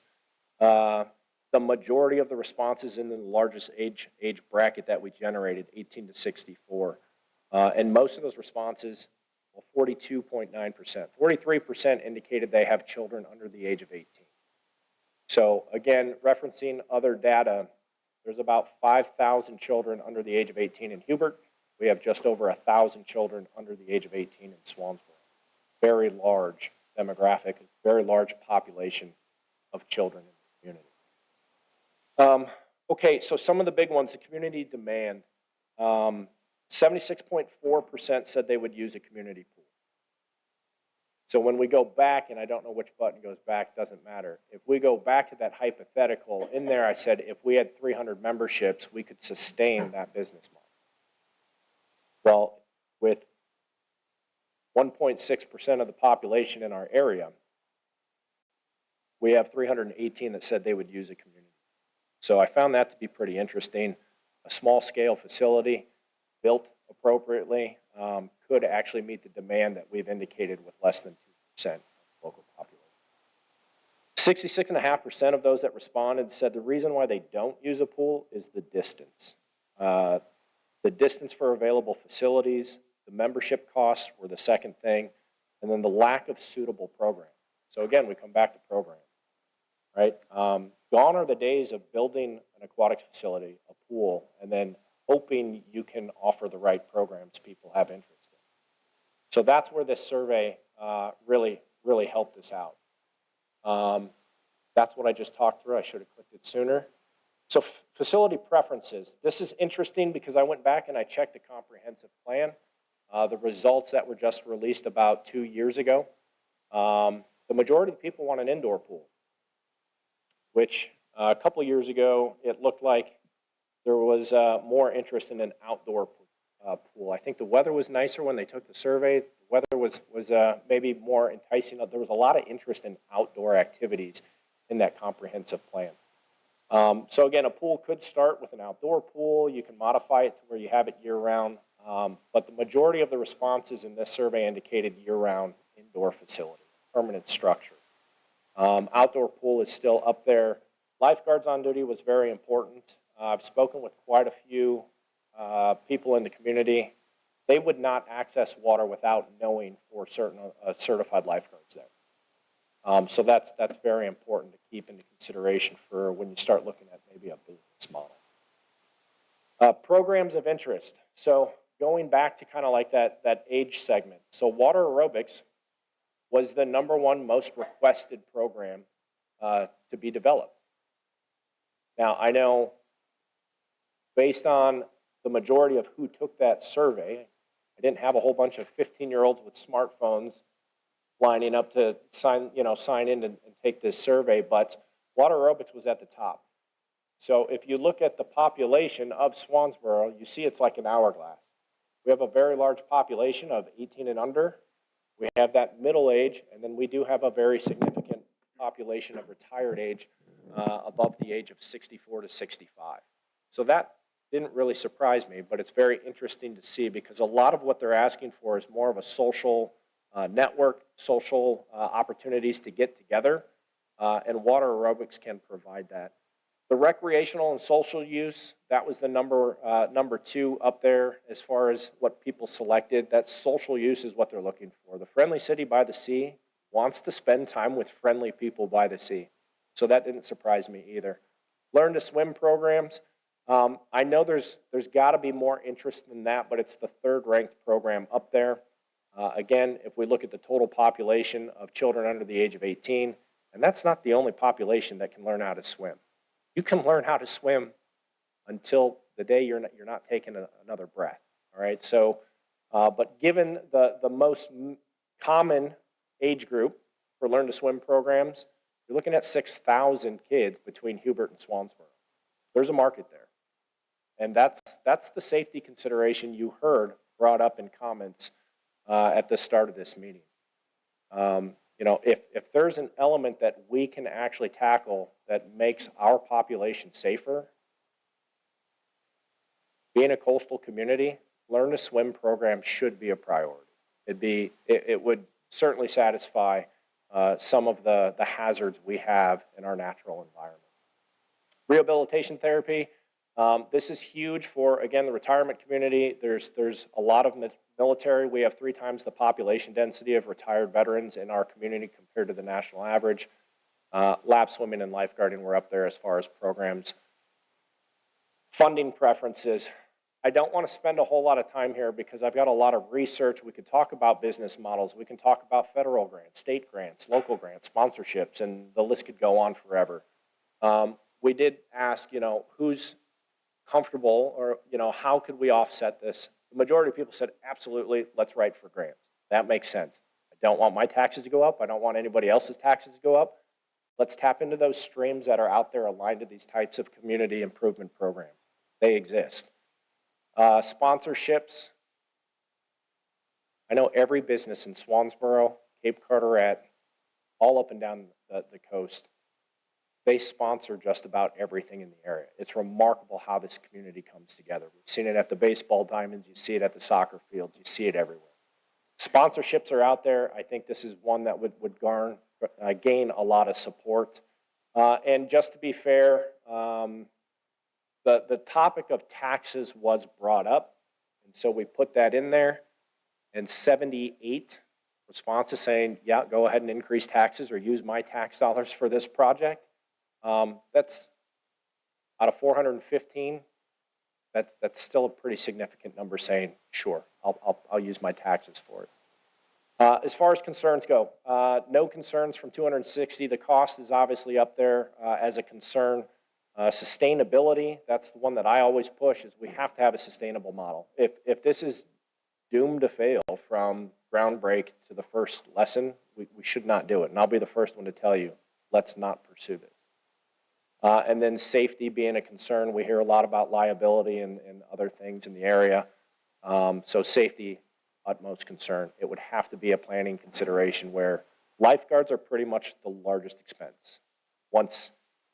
The majority of the responses in the largest age bracket that we generated, 18 to 64. And most of those responses, well, 42.9%. 43% indicated they have children under the age of 18. So again, referencing other data, there's about 5,000 children under the age of 18 in Hubert. We have just over 1,000 children under the age of 18 in Swansboro. Very large demographic, very large population of children in the community. Okay, so some of the big ones, the community demand. 76.4% said they would use a community pool. So when we go back, and I don't know which button goes back, doesn't matter. If we go back to that hypothetical, in there I said if we had 300 memberships, we could sustain that business model. Well, with 1.6% of the population in our area, we have 318 that said they would use a community. So I found that to be pretty interesting. A small scale facility built appropriately could actually meet the demand that we've indicated with less than 2% of the local population. 66.5% of those that responded said the reason why they don't use a pool is the distance. The distance for available facilities, the membership costs were the second thing, and then the lack of suitable programs. So again, we come back to programs, right? Gone are the days of building an aquatic facility, a pool, and then hoping you can offer the right programs people have interest in. So that's where this survey really helped us out. That's what I just talked through. I should have clicked it sooner. So facility preferences. This is interesting because I went back and I checked the comprehensive plan, the results that were just released about 2 years ago. The majority of people want an indoor pool, which a couple years ago, it looked like there was more interest in an outdoor pool. I think the weather was nicer when they took the survey. The weather was maybe more enticing. There was a lot of interest in outdoor activities in that comprehensive plan. So again, a pool could start with an outdoor pool. You can modify it to where you have it year-round. But the majority of the responses in this survey indicated year-round indoor facility, permanent structure. Outdoor pool is still up there. Lifeguards on duty was very important. I've spoken with quite a few people in the community. They would not access water without knowing for certain certified lifeguards there. So that's very important to keep into consideration for when you start looking at maybe a business model. Programs of interest. So going back to kind of like that age segment. So water aerobics was the #1 most requested program to be developed. Now, I know based on the majority of who took that survey, I didn't have a whole bunch of 15-year-olds with smartphones lining up to sign in and take this survey, but water aerobics was at the top. So if you look at the population of Swansboro, you see it's like an hourglass. We have a very large population of 18 and under. We have that middle age, and then we do have a very significant population of retired age above the age of 64 to 65. So that didn't really surprise me, but it's very interesting to see because a lot of what they're asking for is more of a social network, social opportunities to get together, and water aerobics can provide that. The recreational and social use, that was the number 2 up there as far as what people selected. That social use is what they're looking for. The Friendly City by the Sea wants to spend time with friendly people by the sea. So that didn't surprise me either. Learn to swim programs. I know there's got to be more interest in that, but it's the 3rd ranked program up there. Again, if we look at the total population of children under the age of 18, and that's not the only population that can learn how to swim. You can learn how to swim until the day you're not taking another breath, all right? So, but given the most common age group for Learn to Swim programs, you're looking at 6,000 kids between Hubert and Swansboro. There's a market there. And that's the safety consideration you heard brought up in comments at the start of this meeting. You know, if there's an element that we can actually tackle that makes our population safer, being a coastal community, Learn to Swim program should be a priority. It would certainly satisfy some of the hazards we have in our natural environment. Rehabilitation therapy, this is huge for, again, the retirement community. There's a lot of military. We have 3 times the population density of retired veterans in our community compared to the national average. Lap swimming and lifeguarding were up there as far as programs. Funding preferences. I don't want to spend a whole lot of time here because I've got a lot of research. We could talk about business models. We can talk about federal grants, state grants, local grants, sponsorships, and the list could go on forever. We did ask, you know, who's comfortable or, you know, how could we offset this? The majority of people said, absolutely, let's write for grants. That makes sense. I don't want my taxes to go up. I don't want anybody else's taxes to go up. Let's tap into those streams that are out there aligned to these types of community improvement programs. They exist. Sponsorships. I know every business in Swansboro, Cape Carteret, all up and down the coast, they sponsor just about everything in the area. It's remarkable how this community comes together. We've seen it at the baseball diamonds, you see it at the soccer fields, you see it everywhere. Sponsorships are out there. I think this is one that would gain a lot of support. And just to be fair, the topic of taxes was brought up, and so we put that in there, and 78 responses saying, yeah, go ahead and increase taxes or use my tax dollars for this project. That's out of 415, that's still a pretty significant number saying, sure, I'll use my taxes for it. As far as concerns go, no concerns from 260. The cost is obviously up there as a concern. Sustainability, that's the one that I always push, is we have to have a sustainable model. If this is doomed to fail from ground break to the first lesson, we should not do it. And I'll be the first one to tell you, let's not pursue this. And then safety being a concern. We hear a lot about liability and other things in the area. So safety, utmost concern. It would have to be a planning consideration where lifeguards are pretty much the largest expense once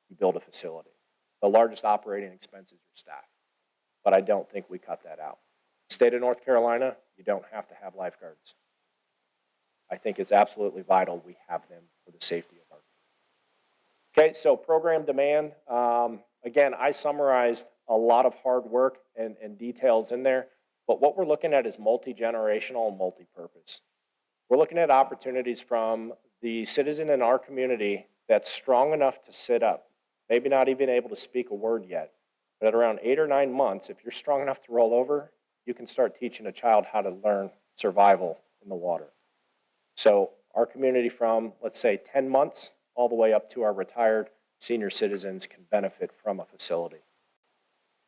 you build a facility. The largest operating expense is your staff. But I don't think we cut that out. State of North Carolina, you don't have to have lifeguards. I think it's absolutely vital we have them for the safety of our people. Okay, so program demand. Again, I summarized a lot of hard work and details in there, but what we're looking at is multi-generational and multi-purpose. We're looking at opportunities from the citizen in our community that's strong enough to sit up, maybe not even able to speak a word yet, but at around 8 or 9 months, if you're strong enough to roll over, you can start teaching a child how to learn survival in the water. So our community from, let's say, 10 months all the way up to our retired senior citizens can benefit from a facility.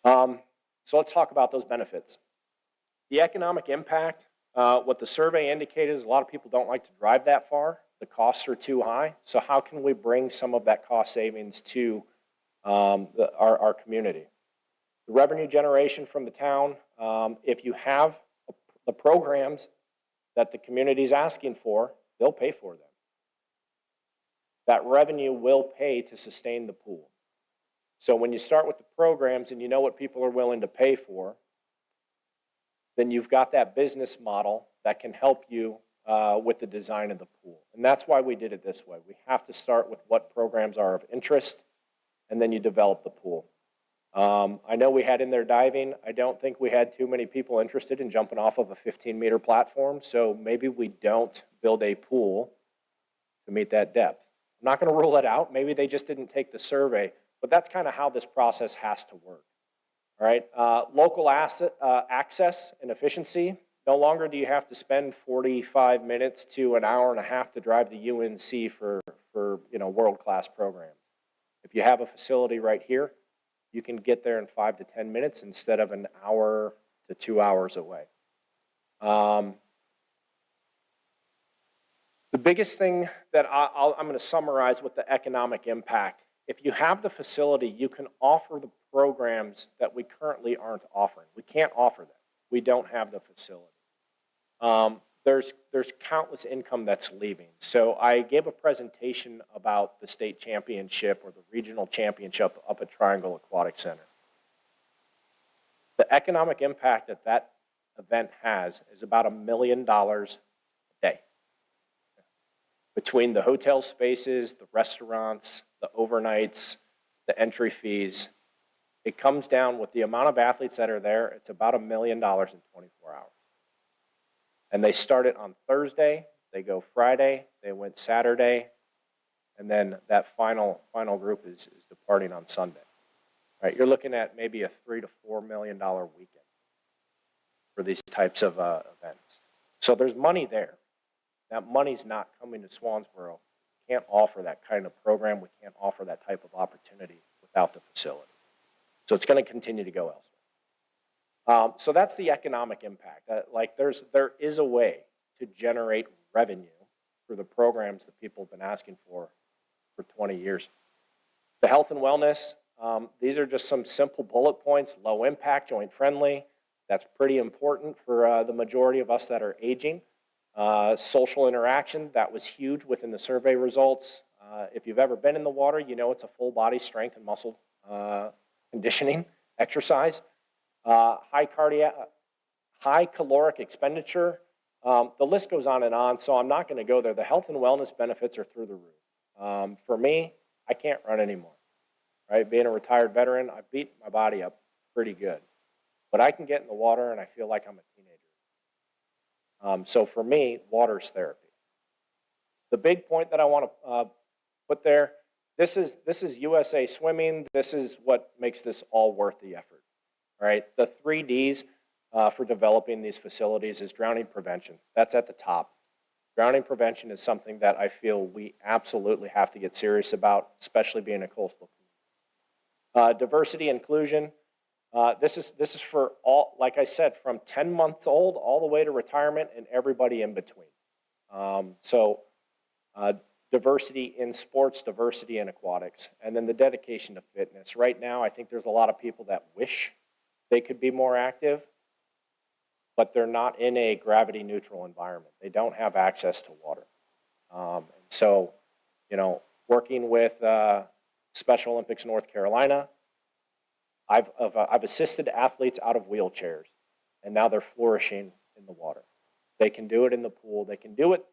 So let's talk about those benefits. The economic impact, what the survey indicated is a lot of people don't like to drive that far. The costs are too high. So how can we bring some of that cost savings to our community? The revenue generation from the town, if you have the programs that the community is asking for, they'll pay for them. That revenue will pay to sustain the pool. So when you start with the programs and you know what people are willing to pay for, then you've got that business model that can help you with the design of the pool. And that's why we did it this way. We have to start with what programs are of interest, and then you develop the pool. I know we had in there diving. I don't think we had too many people interested in jumping off of a 15-meter platform, so maybe we don't build a pool to meet that depth. I'm not going to rule it out. Maybe they just didn't take the survey, but that's kind of how this process has to work. All right, local access and efficiency, No longer do you have to spend 45 minutes to an hour and a half to drive to UNC for world-class programs. If you have a facility right here, you can get there in 5 to 10 minutes instead of an hour to 2 hours away. The biggest thing that I'm going to summarize with the economic impact. If you have the facility, you can offer the programs that we currently aren't offering. We can't offer them. We don't have the facility. There's countless income that's leaving. So I gave a presentation about the state championship or the regional championship up at Triangle Aquatic Center. The economic impact that that event has is about $1 million a day. Between the hotel spaces, the restaurants, the overnights, the entry fees, it comes down with the amount of athletes that are there, it's about $1 million in 24 hours. And they started on Thursday, they go Friday, they went Saturday, and then that final group is departing on Sunday. Right, you're looking at maybe a $3 to $4 million weekend for these types of events. So there's money there. That money's not coming to Swansboro. We can't offer that kind of program. We can't offer that type of opportunity without the facility. So it's going to continue to go elsewhere. So that's the economic impact. There is a way to generate revenue for the programs that people have been asking for 20 years. The health and wellness, these are just some simple bullet points. Low impact, joint friendly. That's pretty important for the majority of us that are aging. Social interaction, that was huge within the survey results. If you've ever been in the water, you know it's a full body strength and muscle conditioning exercise. High caloric expenditure. The list goes on, so I'm not going to go there. The health and wellness benefits are through the roof. For me, I can't run anymore. Right? Being a retired veteran, I beat my body up pretty good. But I can get in the water and I feel like I'm a teenager. So for me, water's therapy. The big point that I want to put there, this is USA Swimming. This is what makes this all worth the effort. Right? The 3 Ds for developing these facilities is drowning prevention. That's at the top. Drowning prevention is something that I feel we absolutely have to get serious about, especially being a coastal community. Diversity, inclusion. This is for all, like I said, from 10 months old all the way to retirement and everybody in between. Diversity in sports, diversity in aquatics, and then the dedication to fitness. Right now, I think there's a lot of people that wish they could be more active, but they're not in a gravity neutral environment. They don't have access to water. Working with Special Olympics North Carolina, I've assisted athletes out of wheelchairs, and now they're flourishing in the water. They can do it in the pool. They can do it.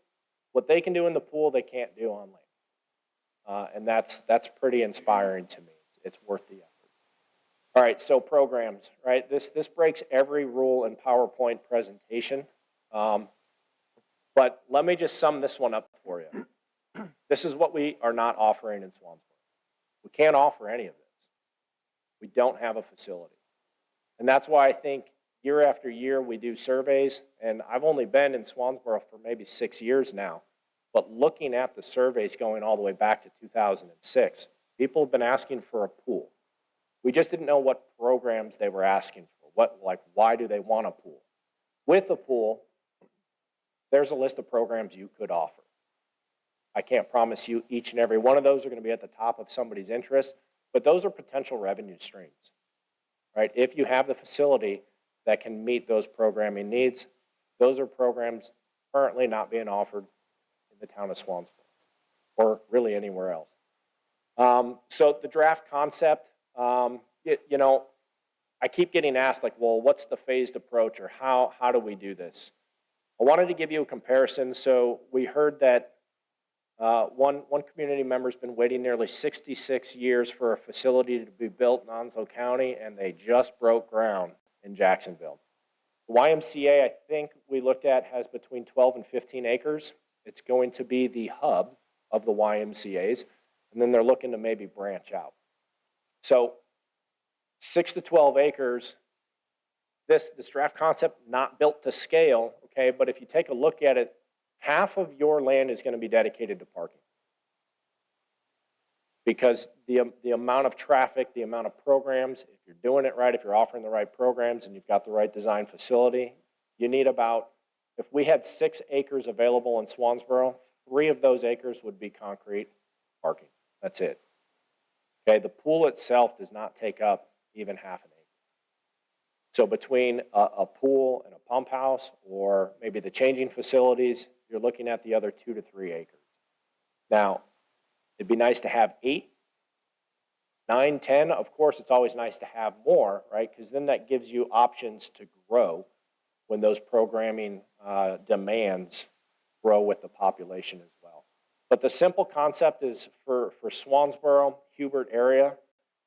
What they can do in the pool, they can't do on land. And that's pretty inspiring to me. It's worth the effort. All right, so programs, right? This breaks every rule in PowerPoint presentation. But let me just sum this one up for you. This is what we are not offering in Swansboro. We can't offer any of this. We don't have a facility. And that's why I think year after year we do surveys, and I've only been in Swansboro for maybe 6 years now, but looking at the surveys going all the way back to 2006, people have been asking for a pool. We just didn't know what programs they were asking for. Why do they want a pool? With a pool, there's a list of programs you could offer. I can't promise you each and every one of those are going to be at the top of somebody's interest, but those are potential revenue streams, right? If you have the facility that can meet those programming needs, those are programs currently not being offered in the town of Swansboro or really anywhere else. So the draft concept, I keep getting asked well, what's the phased approach or how do we do this? I wanted to give you a comparison. So we heard that one community member's been waiting nearly 66 years for a facility to be built in Onslow County, and they just broke ground in Jacksonville. The YMCA, I think we looked at, has between 12 and 15 acres. It's going to be the hub of the YMCA's, and then they're looking to maybe branch out. So 6 to 12 acres this draft concept, not built to scale, okay, but if you take a look at it, half of your land is going to be dedicated to parking. Because the amount of traffic, the amount of programs, if you're doing it right, if you're offering the right programs and you've got the right design facility, you need about, if we had 6 acres available in Swansboro, 3 of those acres would be concrete parking. That's it. Okay, the pool itself does not take up even half an acre. So between a pool and a pump house, or maybe the changing facilities, you're looking at the other 2 to 3 acres. Now, it'd be nice to have 8, 9, 10. Of course, it's always nice to have more, right? Because then that gives you options to grow when those programming demands grow with the population as well. But the simple concept is for Swansboro, Hubert area,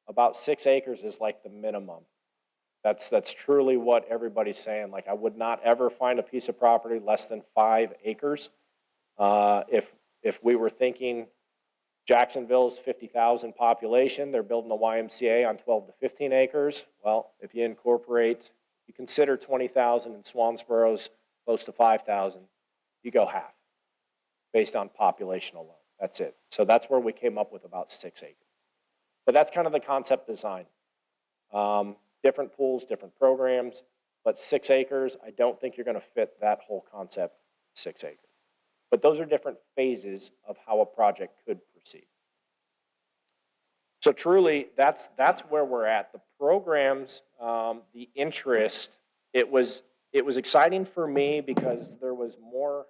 about 6 acres is like the minimum. That's truly what everybody's saying. Like, I would not ever find a piece of property less than 5 acres. If we were thinking Jacksonville's 50,000 population, they're building a YMCA on 12 to 15 acres. Well, if you consider 20,000 in Swansboro's close to 5,000, you go half based on population alone. That's it. So that's where we came up with about 6 acres. But that's kind of the concept design. Different pools, different programs, but 6 acres, I don't think you're going to fit that whole concept in 6 acres. But those are different phases of how a project could proceed. So truly, that's where we're at. The programs, the interest, it was exciting for me because there was more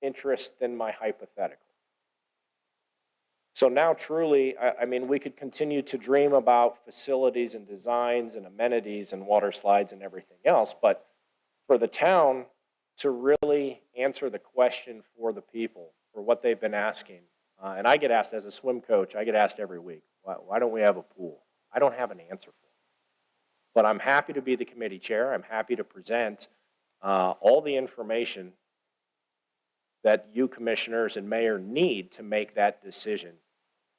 interest than my hypothetical. So now truly, I mean, we could continue to dream about facilities and designs and amenities and water slides and everything else, but for the town to really answer the question for the people, for what they've been asking, and I get asked as a swim coach, I get asked every week, why don't we have a pool? I don't have an answer for it. But I'm happy to be the committee chair. I'm happy to present all the information that you commissioners and mayor need to make that decision.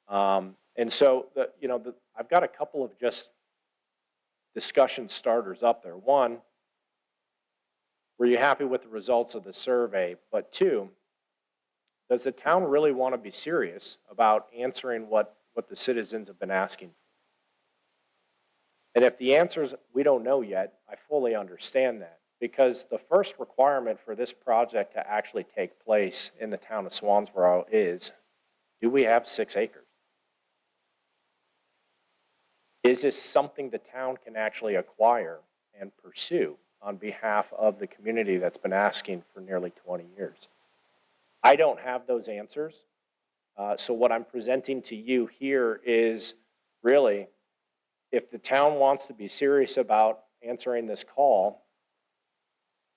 And so, I've got a couple of just discussion starters up there. One, were you happy with the results of the survey? But 2, does the town really want to be serious about answering what the citizens have been asking? And if the answer is we don't know yet, I fully understand that. Because the first requirement for this project to actually take place in the town of Swansboro is, do we have 6 acres? Is this something the town can actually acquire and pursue on behalf of the community that's been asking for nearly 20 years? I don't have those answers. So what I'm presenting to you here is really, if the town wants to be serious about answering this call,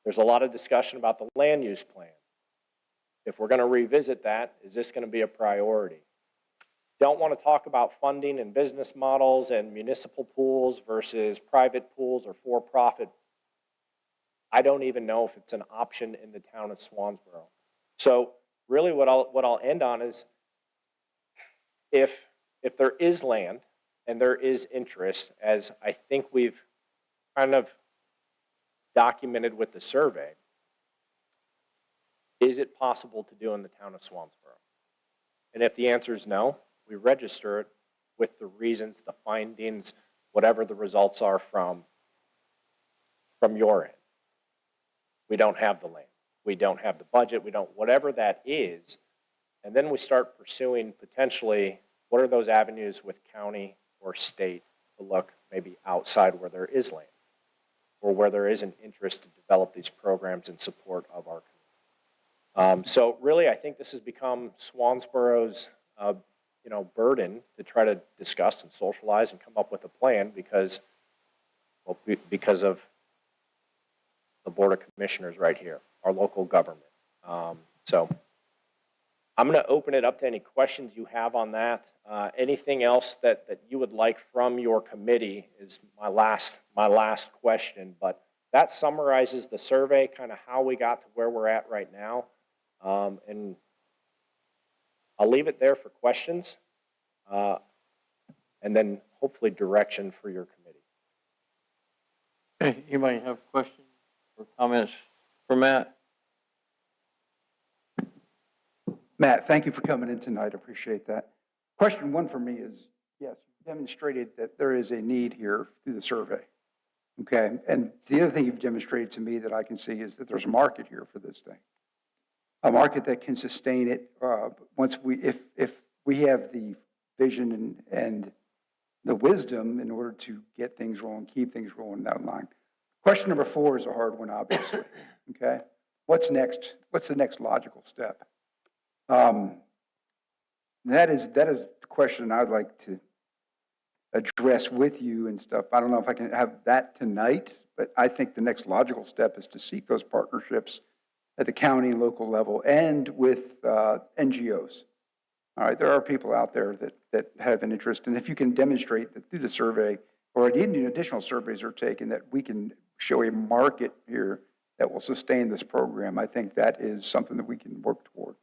there's a lot of discussion about the land use plan. If we're going to revisit that, is this going to be a priority? Don't want to talk about funding and business models and municipal pools versus private pools or for-profit. I don't even know if it's an option in the town of Swansboro. So really what I'll end on is if there is land and there is interest, as I think we've kind of documented with the survey, is it possible to do in the town of Swansboro? And if the answer is no, we register it with the reasons, the findings, whatever the results are from your end. We don't have the land. We don't have the budget. We don't, whatever that is. And then we start pursuing potentially what are those avenues with county or state to look maybe outside where there is land or where there is an interest to develop these programs in support of our community. So really, I think this has become Swansboro's burden to try to discuss and socialize and come up with a plan because of the Board of Commissioners right here, our local government. So I'm going to open it up to any questions you have on that. Anything else that you would like from your committee is my last question, but that summarizes the survey, kind of how we got to where we're at right now. And I'll leave it there for questions, and then hopefully direction for your committee. Okay, anybody have questions or comments for Matt? Matt, thank you for coming in tonight. I appreciate that. Question one for me is, yes, you've demonstrated that there is a need here through the survey. Okay, and the other thing you've demonstrated to me that I can see is that there's a market here for this thing. A market that can sustain it if we have the vision and the wisdom in order to get things rolling, keep things rolling down the line. Question number 4 is a hard one, obviously. Okay, what's next? What's the next logical step? That is the question I'd like to address with you and stuff. I don't know if I can have that tonight, but I think the next logical step is to seek those partnerships at the county and local level and with NGOs. All right, there are people out there that have an interest, and if you can demonstrate that through the survey, or even additional surveys are taken, that we can show a market here that will sustain this program, I think that is something that we can work toward.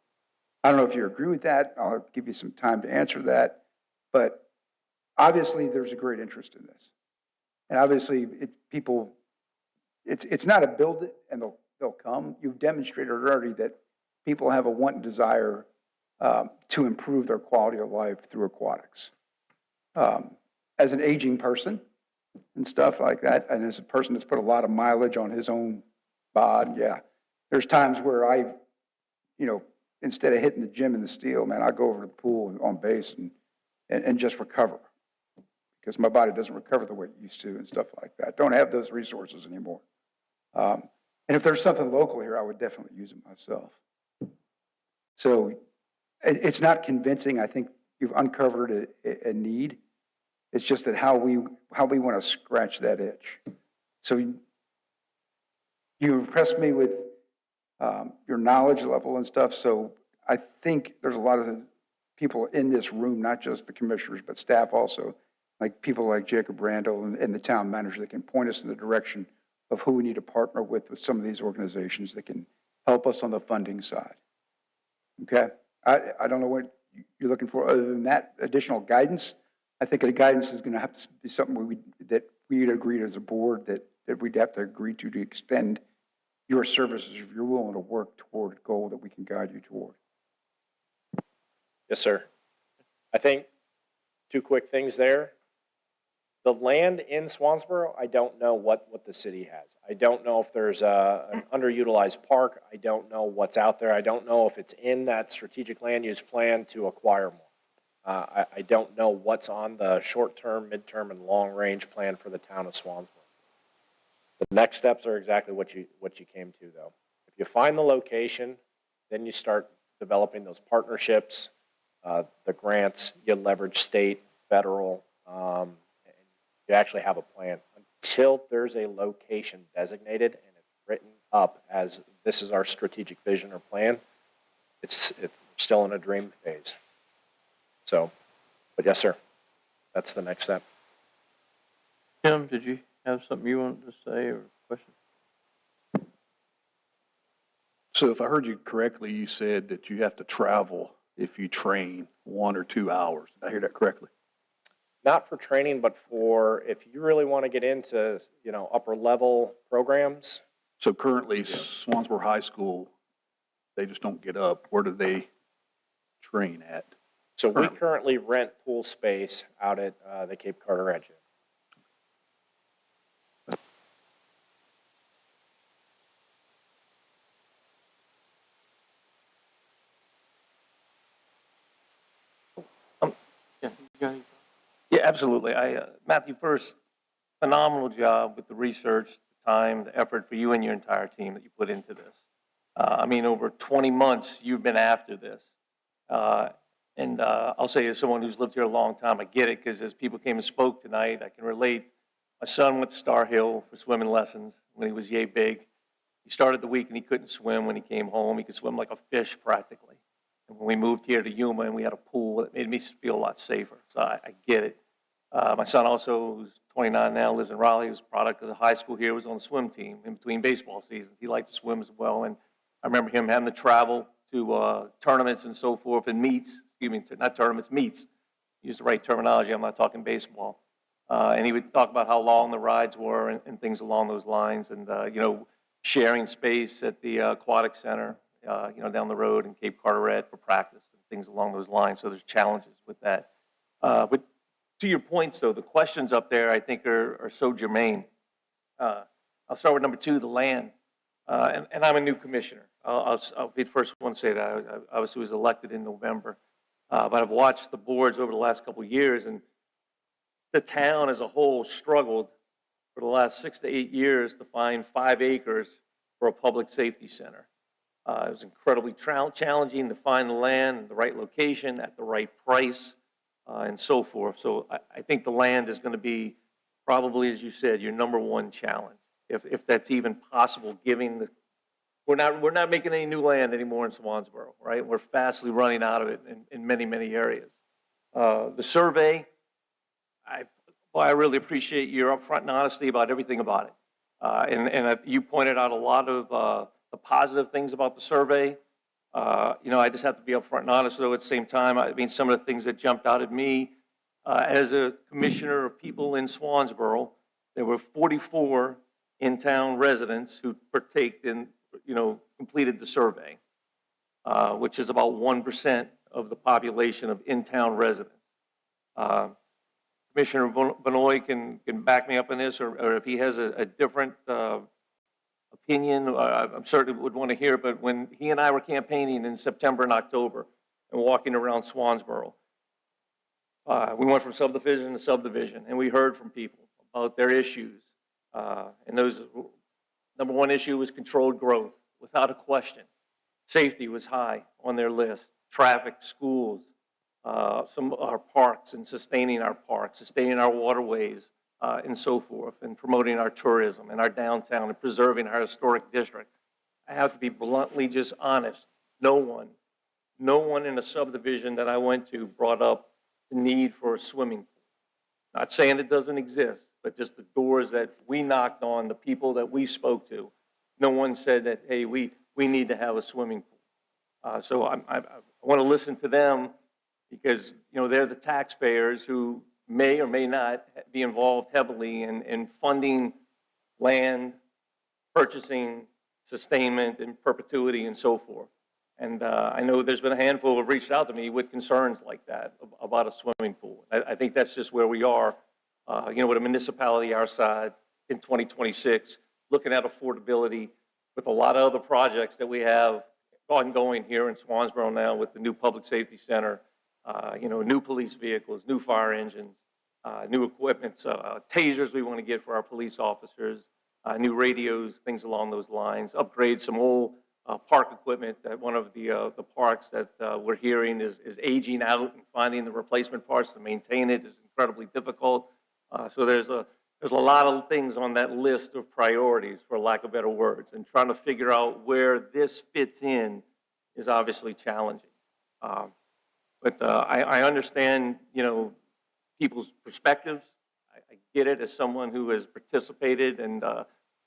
I don't know if you agree with that. I'll give you some time to answer that, but obviously there's a great interest in this, and obviously it's not a build it and they'll come. You've demonstrated already that people have a want and desire to improve their quality of life through aquatics. As an aging person and stuff like that, and as a person that's put a lot of mileage on his own bod, yeah, there's times where instead of hitting the gym in the steel, man, I go over to the pool on base and just recover because my body doesn't recover the way it used to and stuff like that. Don't have those resources anymore. And if there's something local here, I would definitely use it myself. So it's not convincing. I think you've uncovered a need. It's just that how we want to scratch that itch. So you impressed me with your knowledge level and stuff. So I think there's a lot of people in this room, not just the commissioners, but staff also, like people like Jacob Randall and the town manager that can point us in the direction of who we need to partner with some of these organizations that can help us on the funding side. Okay? I don't know what you're looking for other than that additional guidance. I think the guidance is going to have to be something that we'd agreed as a board that we'd have to agree to extend your services if you're willing to work toward a goal that we can guide you toward. Yes, sir. I think 2 quick things there. The land in Swansboro, I don't know what the city has. I don't know if there's an underutilized park. I don't know what's out there. I don't know if it's in that strategic land use plan to acquire more. I don't know what's on the short-term, mid-term, and long-range plan for the town of Swansboro. The next steps are exactly what you came to, though. If you find the location, then you start developing those partnerships, the grants, you leverage state, federal, and you actually have a plan. Until there's a location designated and it's written up as this is our strategic vision or plan, it's still in a dream phase. So, but yes, sir, that's the next step. Tim, did you have something you wanted to say or question? So if I heard you correctly, you said that you have to travel if you train 1 or 2 hours. Did I hear that correctly? Not for training, but for if you really want to get into, upper level programs. So currently, Swansboro High School, they just don't get up. Where do they train at? So we currently rent pool space out at the Cape Carteret gym. Yeah, absolutely. Matthew, first, phenomenal job with the research, the time, the effort for you and your entire team that you put into this. Over 20 months, you've been after this. And I'll say as someone who's lived here a long time, I get it, because as people came and spoke tonight, I can relate. My son went to Star Hill for swimming lessons when he was yay big. He started the week and he couldn't swim. When he came home, he could swim like a fish practically. And when we moved here to Yuma and we had a pool, it made me feel a lot safer. So I get it. My son also, who's 29 now, lives in Raleigh, was a product of the high school here, was on the swim team in between baseball seasons. He liked to swim as well. And I remember him having to travel to tournaments and so forth and meets, not tournaments, meets. Use the right terminology, I'm not talking baseball. And he would talk about how long the rides were and things along those lines, and sharing space at the aquatic center, down the road in Cape Carteret for practice and things along those lines. So there's challenges with that. But to your points, though, the questions up there I think are so germane. I'll start with number 2, the land. And I'm a new commissioner. I'll be the first one to say that. I obviously was elected in November. But I've watched the boards over the last couple of years, and the town as a whole struggled for the last 6 to 8 years to find 5 acres for a public safety center. It was incredibly challenging to find the land in the right location at the right price, and so forth. So I think the land is going to be probably, as you said, your number one challenge, if that's even possible, given the we're not making any new land anymore in Swansboro, right? We're fastly running out of it in many, many areas. The survey, I really appreciate your upfront and honesty about everything about it. You pointed out a lot of the positive things about the survey. I just have to be upfront and honest, though, at the same time. I mean, some of the things that jumped out at me as a commissioner of people in Swansboro, there were 44 in-town residents who completed the survey, which is about 1% of the population of in-town residents. Commissioner Benoit can back me up on this, or if he has a different opinion, I'm certainly would want to hear. But when he and I were campaigning in September and October and walking around Swansboro, we went from subdivision to subdivision, and we heard from people about their issues. And those, number one issue was controlled growth, without a question. Safety was high on their list. Traffic, schools, some of our parks, and sustaining our parks, sustaining our waterways, and so forth, and promoting our tourism and our downtown and preserving our historic district. I have to be bluntly just honest. No one in a subdivision that I went to brought up the need for a swimming pool. Not saying it doesn't exist, but just the doors that we knocked on, the people that we spoke to, no one said that, hey, we need to have a swimming pool. So I want to listen to them, because they're the taxpayers who may or may not be involved heavily in funding land, purchasing, sustainment, and perpetuity, and so forth. And I know there's been a handful who have reached out to me with concerns like that about a swimming pool. I think that's just where we are, with a municipality our size in 2026, looking at affordability with a lot of other projects that we have ongoing here in Swansboro now, with the new public safety center, new police vehicles, new fire engines, new equipment, tasers we want to get for our police officers, new radios, things along those lines, upgrade some old park equipment. That one of the parks that we're hearing is aging out, and finding the replacement parts to maintain it is incredibly difficult. So there's a lot of things on that list of priorities, for lack of better words, and trying to figure out where this fits in is obviously challenging. But I understand, people's perspectives. I get it as someone who has participated and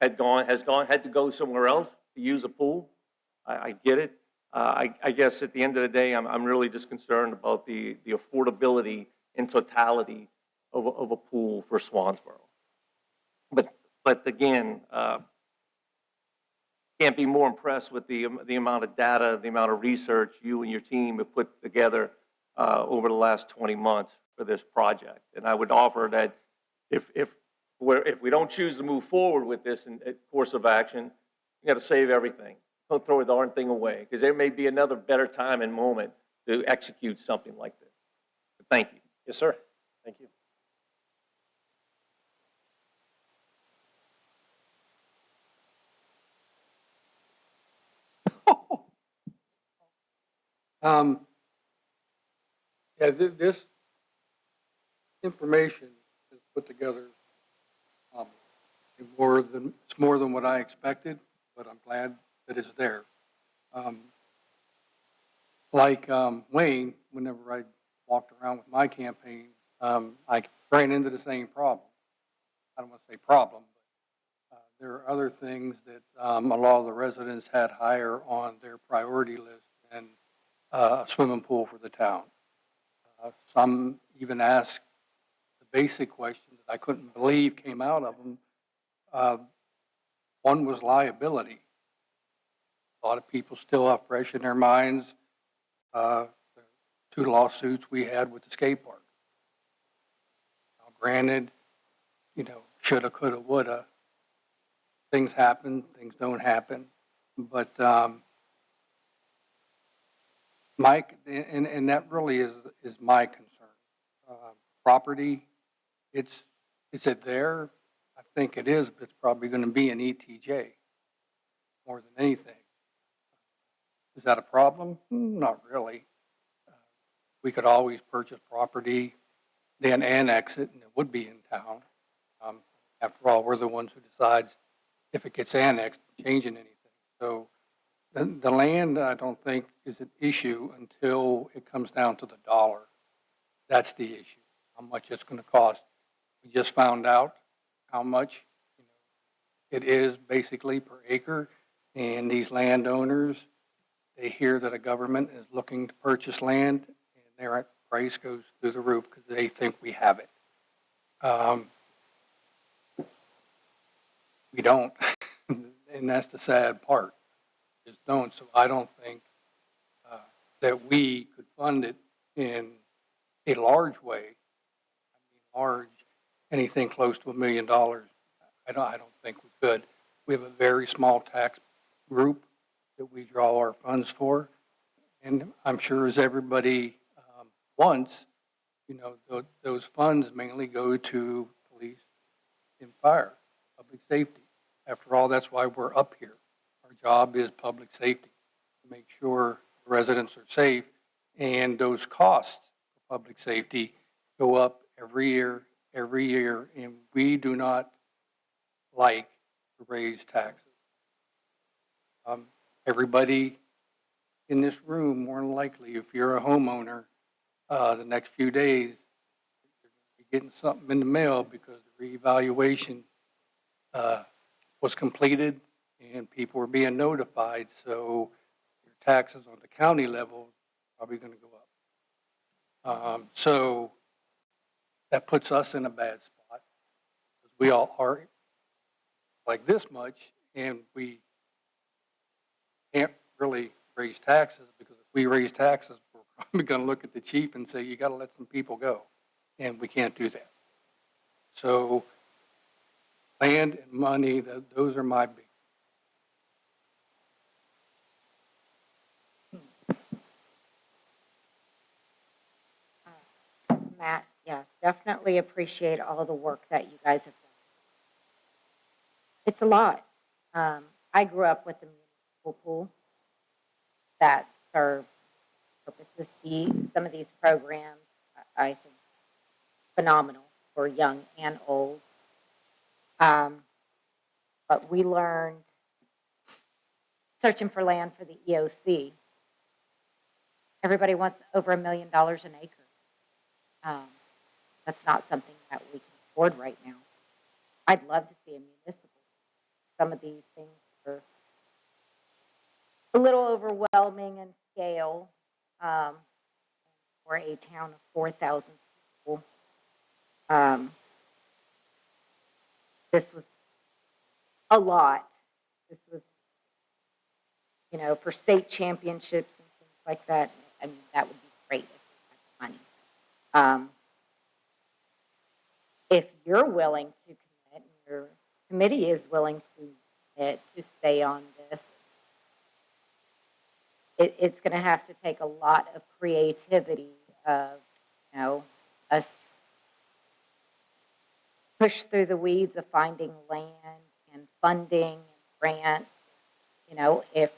had to go somewhere else to use a pool. I get it. I guess at the end of the day, I'm really just concerned about the affordability in totality of a pool for Swansboro. But again, can't be more impressed with the amount of data, the amount of research you and your team have put together over the last 20 months for this project. And I would offer that if we don't choose to move forward with this course of action, you got to save everything. Don't throw a darn thing away, because there may be another better time and moment to execute something like this. But thank you. Yes, sir. Thank you. This information is put together it's more than what I expected, but I'm glad that it's there. Wayne, whenever I walked around with my campaign, I ran into the same problem. I don't want to say problem, but there are other things that a lot of the residents had higher on their priority list than a swimming pool for the town. Some even asked the basic questions that I couldn't believe came out of them. One was liability. A lot of people still have fresh in their minds the 2 lawsuits we had with the skate park. Now, granted, shoulda, coulda, woulda. Things happen, things don't happen. But and that really is my concern. Property, is it there? I think it is, but it's probably going to be an ETJ more than anything. Is that a problem? Not really. We could always purchase property, then annex it, and it would be in town. After all, we're the ones who decides if it gets annexed, changing anything. So the land, I don't think, is an issue until it comes down to the dollar. That's the issue, how much it's going to cost. We just found out how much it is basically per acre, and these landowners, they hear that a government is looking to purchase land, and their price goes through the roof because they think we have it. We don't, and that's the sad part. Just don't. So I don't think that we could fund it in a large way. I mean, large, anything close to $1 million. I don't think we could. We have a very small tax group that we draw our funds for, and I'm sure as everybody wants, those funds mainly go to police and fire, public safety. After all, that's why we're up here. Our job is public safety, to make sure the residents are safe, and those costs for public safety go up every year, and we do not like to raise taxes. Everybody in this room, more than likely, if you're a homeowner, the next few days, you're going to be getting something in the mail because the reevaluation was completed and people were being notified. So your taxes on the county level are probably going to go up. So that puts us in a bad spot because we all are like this much, and we can't really raise taxes, because if we raise taxes, we're probably going to look at the chief and say, you got to let some people go. And we can't do that. So land and money, those are my big. Matt, yes, definitely appreciate all the work that you guys have done. It's a lot. I grew up with a municipal pool that served purposes. Some of these programs, I think, phenomenal for young and old. But we learned, searching for land for the EOC, everybody wants over $1 million an acre. That's not something that we can afford right now. I'd love to see a municipal. Some of these things are a little overwhelming in scale for a town of 4,000 people. This was a lot. This was, for state championships and things like that. I mean, that would be great if we had the money. If you're willing to commit, and your committee is willing to commit to stay on this, it's going to have to take a lot of creativity of, us push through the weeds of finding land and funding and grants, if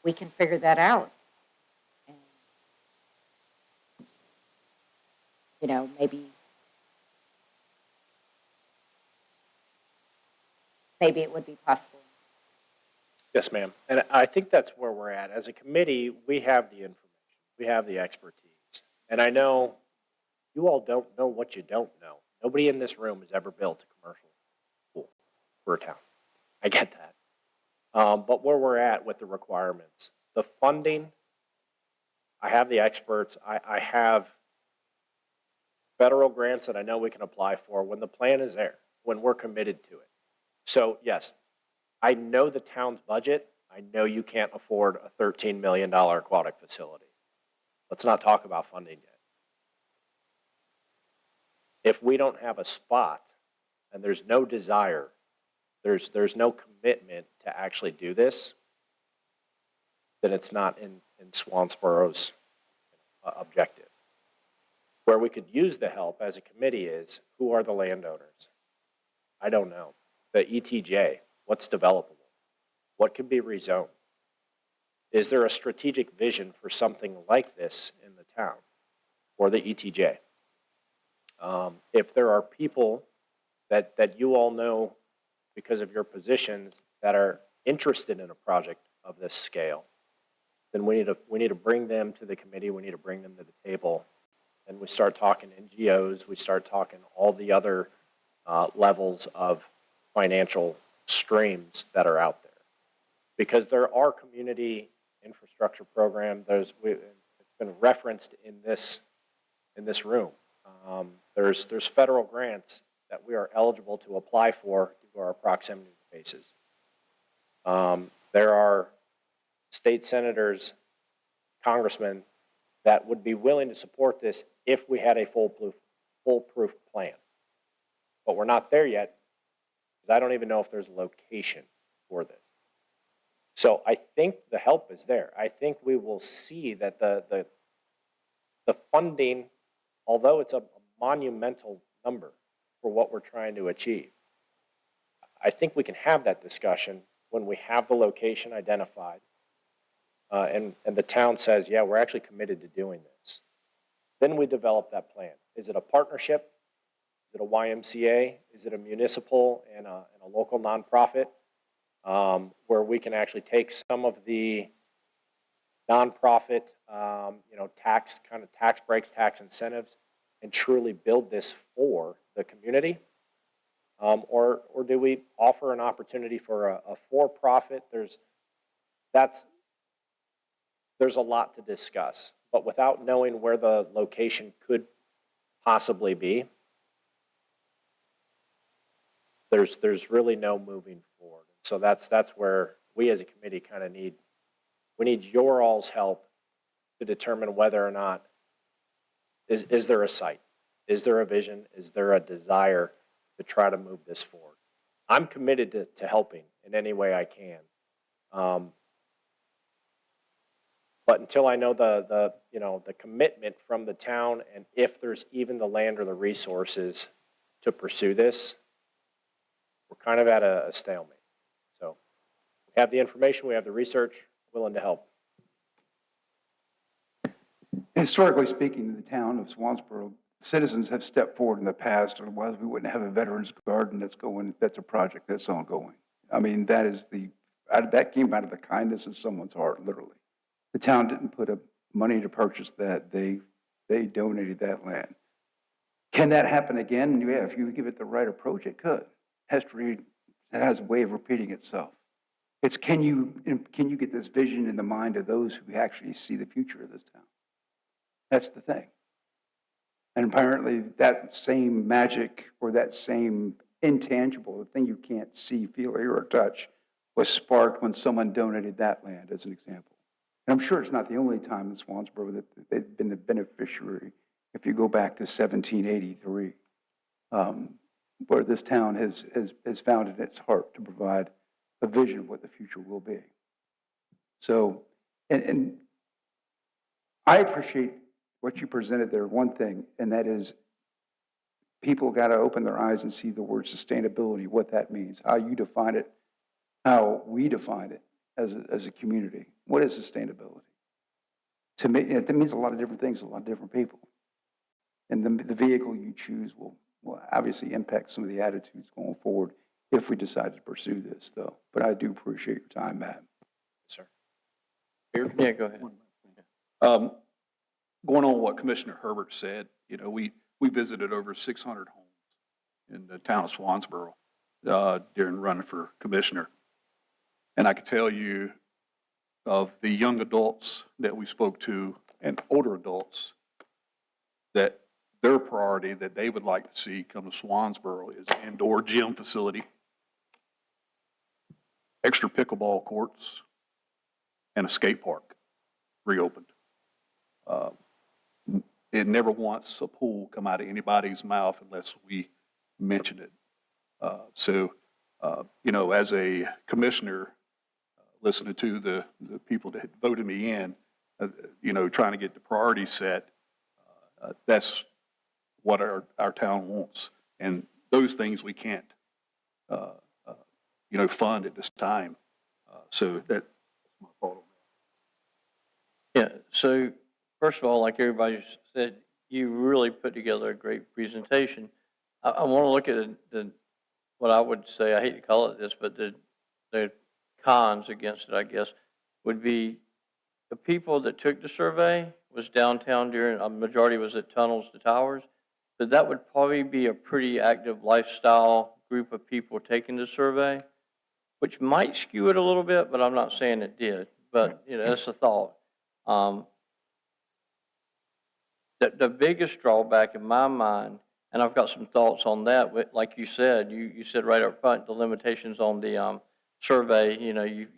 we can figure that out. And, maybe it would be possible. Yes, ma'am. And I think that's where we're at. As a committee, we have the information. We have the expertise. And I know you all don't know what you don't know. Nobody in this room has ever built a commercial pool for a town. I get that. But where we're at with the requirements, the funding, I have the experts. I have federal grants that I know we can apply for when the plan is there, when we're committed to it. So yes, I know the town's budget. I know you can't afford a $13 million aquatic facility. Let's not talk about funding yet. If we don't have a spot and there's no desire, there's no commitment to actually do this, then it's not in Swansboro's objective. Where we could use the help as a committee is, who are the landowners? I don't know. The ETJ, what's developable? What could be rezoned? Is there a strategic vision for something like this in the town or the ETJ? If there are people that you all know because of your positions that are interested in a project of this scale, then we need to bring them to the committee. We need to bring them to the table, and we start talking NGOs. We start talking all the other levels of financial streams that are out there, because there are community infrastructure programs. It's been referenced in this room. There's federal grants that we are eligible to apply for due to our proximity to bases. There are state senators, congressmen that would be willing to support this if we had a foolproof plan. But we're not there yet, because I don't even know if there's a location for this. So I think the help is there. I think we will see that the funding, although it's a monumental number for what we're trying to achieve, I think we can have that discussion when we have the location identified, and the town says, yeah, we're actually committed to doing this. Then we develop that plan. Is it a partnership? Is it a YMCA? Is it a municipal and a local nonprofit, where we can actually take some of the nonprofit, tax breaks, tax incentives, and truly build this for the community? Or do we offer an opportunity for a for-profit? There's a lot to discuss, but without knowing where the location could possibly be, there's really no moving forward. So that's where we as a committee kind of need your all's help to determine whether or not is there a site, is there a vision, is there a desire to try to move this forward. I'm committed to helping in any way I can. But until I know the commitment from the town, and if there's even the land or the resources to pursue this, we're kind of at a stalemate. So we have the information, we have the research, willing to help. Historically speaking, the town of Swansboro, citizens have stepped forward in the past, otherwise we wouldn't have a veterans garden that's a project that's ongoing. I mean, that came out of the kindness of someone's heart, literally. The town didn't put up money to purchase that. They donated that land. Can that happen again? Yeah, if you give it the right approach, it could. History has a way of repeating itself. It's can you get this vision in the mind of those who actually see the future of this town? That's the thing. And apparently that same magic or that same intangible, the thing you can't see, feel, hear, or touch, was sparked when someone donated that land, as an example. And I'm sure it's not the only time in Swansboro that they've been the beneficiary. If you go back to 1783, where this town has found in its heart to provide a vision of what the future will be. So, and I appreciate what you presented there, one thing, and that is people got to open their eyes and see the word sustainability, what that means, how you define it, how we define it as a community. What is sustainability? To me, that means a lot of different things to a lot of different people. And the vehicle you choose will obviously impact some of the attitudes going forward if we decide to pursue this, though. But I do appreciate your time, Matt. Sir. Yeah, go ahead. Going on what Commissioner Herbert said, we visited over 600 homes in the town of Swansboro during running for commissioner. And I can tell you of the young adults that we spoke to and older adults that their priority that they would like to see come to Swansboro is an indoor gym facility, extra pickleball courts, and a skate park reopened. It never once a pool come out of anybody's mouth unless we mention it. You know, as a commissioner, listening to the people that had voted me in, you know, trying to get the priorities set, that's what our town wants. And those things we can't, you know, fund at this time. So that's my thought on that. Yeah, so first of all, like everybody said, you really put together a great presentation. I want to look at what I would say, I hate to call it this, but the cons against it, I guess, would be the people that took the survey was downtown during, a majority was at Tunnels to Towers, but that would probably be a pretty active lifestyle group of people taking the survey, which might skew it a little bit, but I'm not saying it did. But, you know, that's a thought. The biggest drawback in my mind, and I've got some thoughts on that, but like you said, you said right up front, the limitations on the survey, you know, you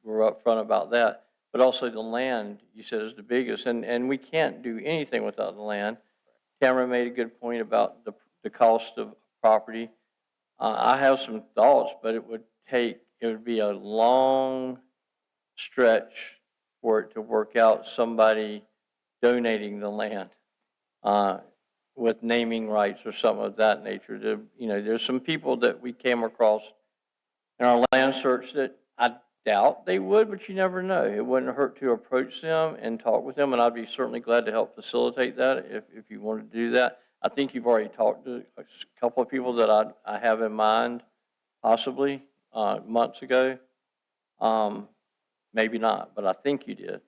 were up front about that, but also the land, you said, is the biggest, and we can't do anything without the land. Cameron made a good point about the cost of property. I have some thoughts, but it would be a long stretch for it to work out somebody donating the land with naming rights or something of that nature. You know, there's some people that we came across in our land search that I doubt they would, but you never know. It wouldn't hurt to approach them and talk with them, and I'd be certainly glad to help facilitate that if you wanted to do that. I think you've already talked to a couple of people that I have in mind, possibly, months ago. Maybe not, but I think you did.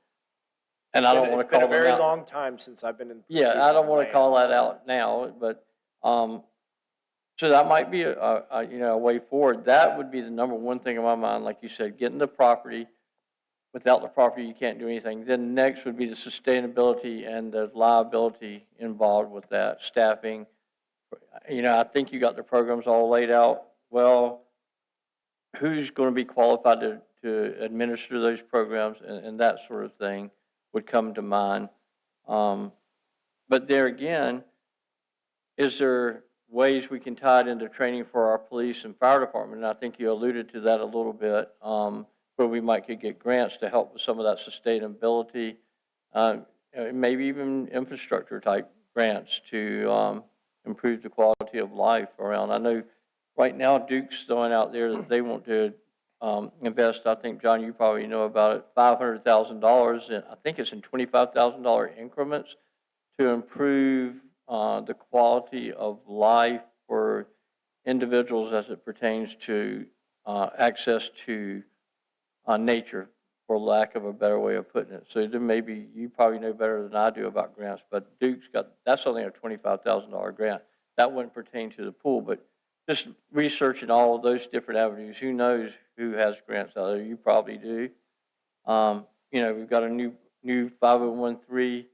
And I don't want to call them out. It's been a very long time since I've been in. Yeah, I don't want to call that out now, but, so that might be a way forward. That would be the number one thing in my mind, like you said, getting the property. Without the property, you can't do anything. Then next would be the sustainability and the liability involved with that, staffing. You know, I think you got the programs all laid out. Well, who's going to be qualified to administer those programs and that sort of thing would come to mind. But there again, is there ways we can tie it into training for our police and fire department? And I think you alluded to that a little bit, where we could get grants to help with some of that sustainability, maybe even infrastructure type grants to improve the quality of life around. I know right now Duke's throwing out there that they want to invest, I think, John, you probably know about it, $500,000, and I think it's in $25,000 increments to improve the quality of life for individuals as it pertains to access to nature, for lack of a better way of putting it. So there may be, you probably know better than I do about grants, but Duke's that's only a $25,000 grant. That wouldn't pertain to the pool, but just researching all of those different avenues, who knows who has grants out there? You probably do. You know, we've got a new 501(c)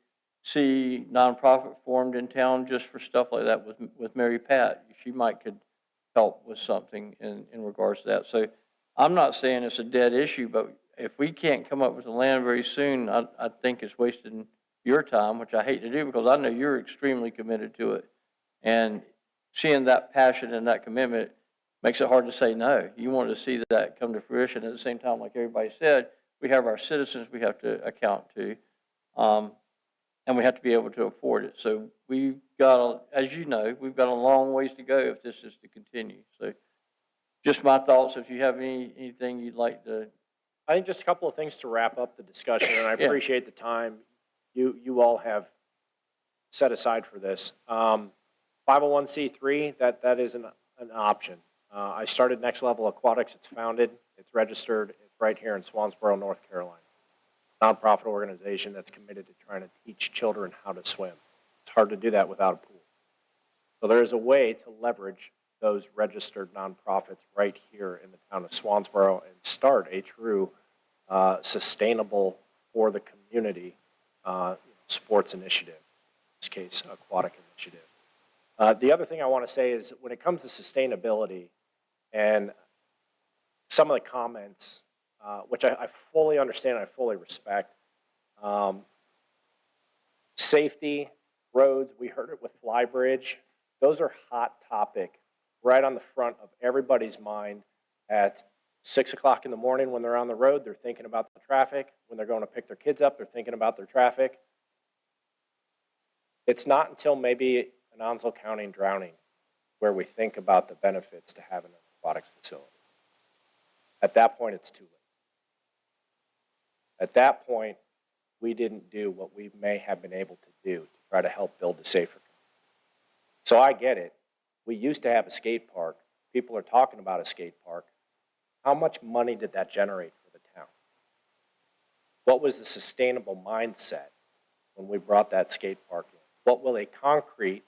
nonprofit formed in town just for stuff like that with Mary Pat. She could help with something in regards to that. So I'm not saying it's a dead issue, but if we can't come up with the land very soon, I think it's wasting your time, which I hate to do because I know you're extremely committed to it. And seeing that passion and that commitment makes it hard to say no. You want to see that come to fruition. At the same time, like everybody said, we have our citizens we have to account to, and we have to be able to afford it. So we've got, as you know, we've got a long ways to go if this is to continue. So just my thoughts. If you have anything you'd like to. I think just a couple of things to wrap up the discussion, and I appreciate the time you all have set aside for this. 501(c)(3), that is an option. I started Next Level Aquatics. It's founded, it's registered, it's right here in Swansboro, North Carolina. Nonprofit organization that's committed to trying to teach children how to swim. It's hard to do that without a pool. So there is a way to leverage those registered nonprofits right here in the town of Swansboro and start a true sustainable for the community sports initiative, in this case aquatic initiative. The other thing I want to say is when it comes to sustainability and some of the comments, which I fully understand, I fully respect, safety, roads, we heard it with Flybridge. Those are hot topic right on the front of everybody's mind at 6 o'clock in the morning when they're on the road. They're thinking about the traffic. When they're going to pick their kids up, they're thinking about their traffic. It's not until maybe an Onslow County drowning where we think about the benefits to having an aquatics facility. At that point, it's too late. At that point, we didn't do what we may have been able to do to try to help build a safer community. So I get it. We used to have a skate park. People are talking about a skate park. How much money did that generate for the town? What was the sustainable mindset when we brought that skate park in? What will a concrete,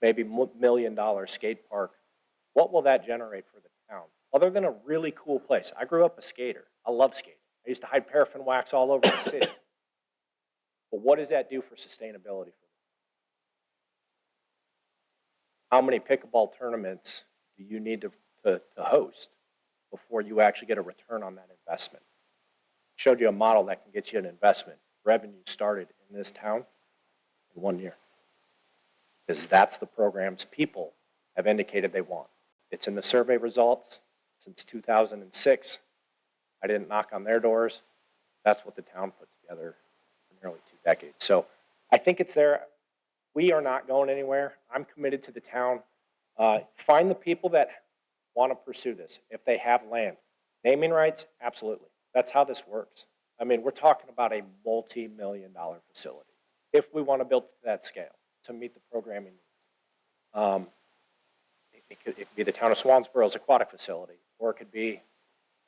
maybe $1 million skate park, what will that generate for the town? Other than a really cool place. I grew up a skater. I love skating. I used to hide paraffin wax all over the city. But what does that do for sustainability? How many pickleball tournaments do you need to host before you actually get a return on that investment? Showed you a model that can get you an investment. Revenue started in this town in 1 year. Because that's the programs people have indicated they want. It's in the survey results since 2006. I didn't knock on their doors. That's what the town put together for nearly 2 decades. So I think it's there. We are not going anywhere. I'm committed to the town. Find the people that want to pursue this. If they have land, naming rights, absolutely. That's how this works. I mean, we're talking about a multi-million-dollar facility if we want to build to that scale to meet the programming needs. It could be the town of Swansboro's aquatic facility, or it could be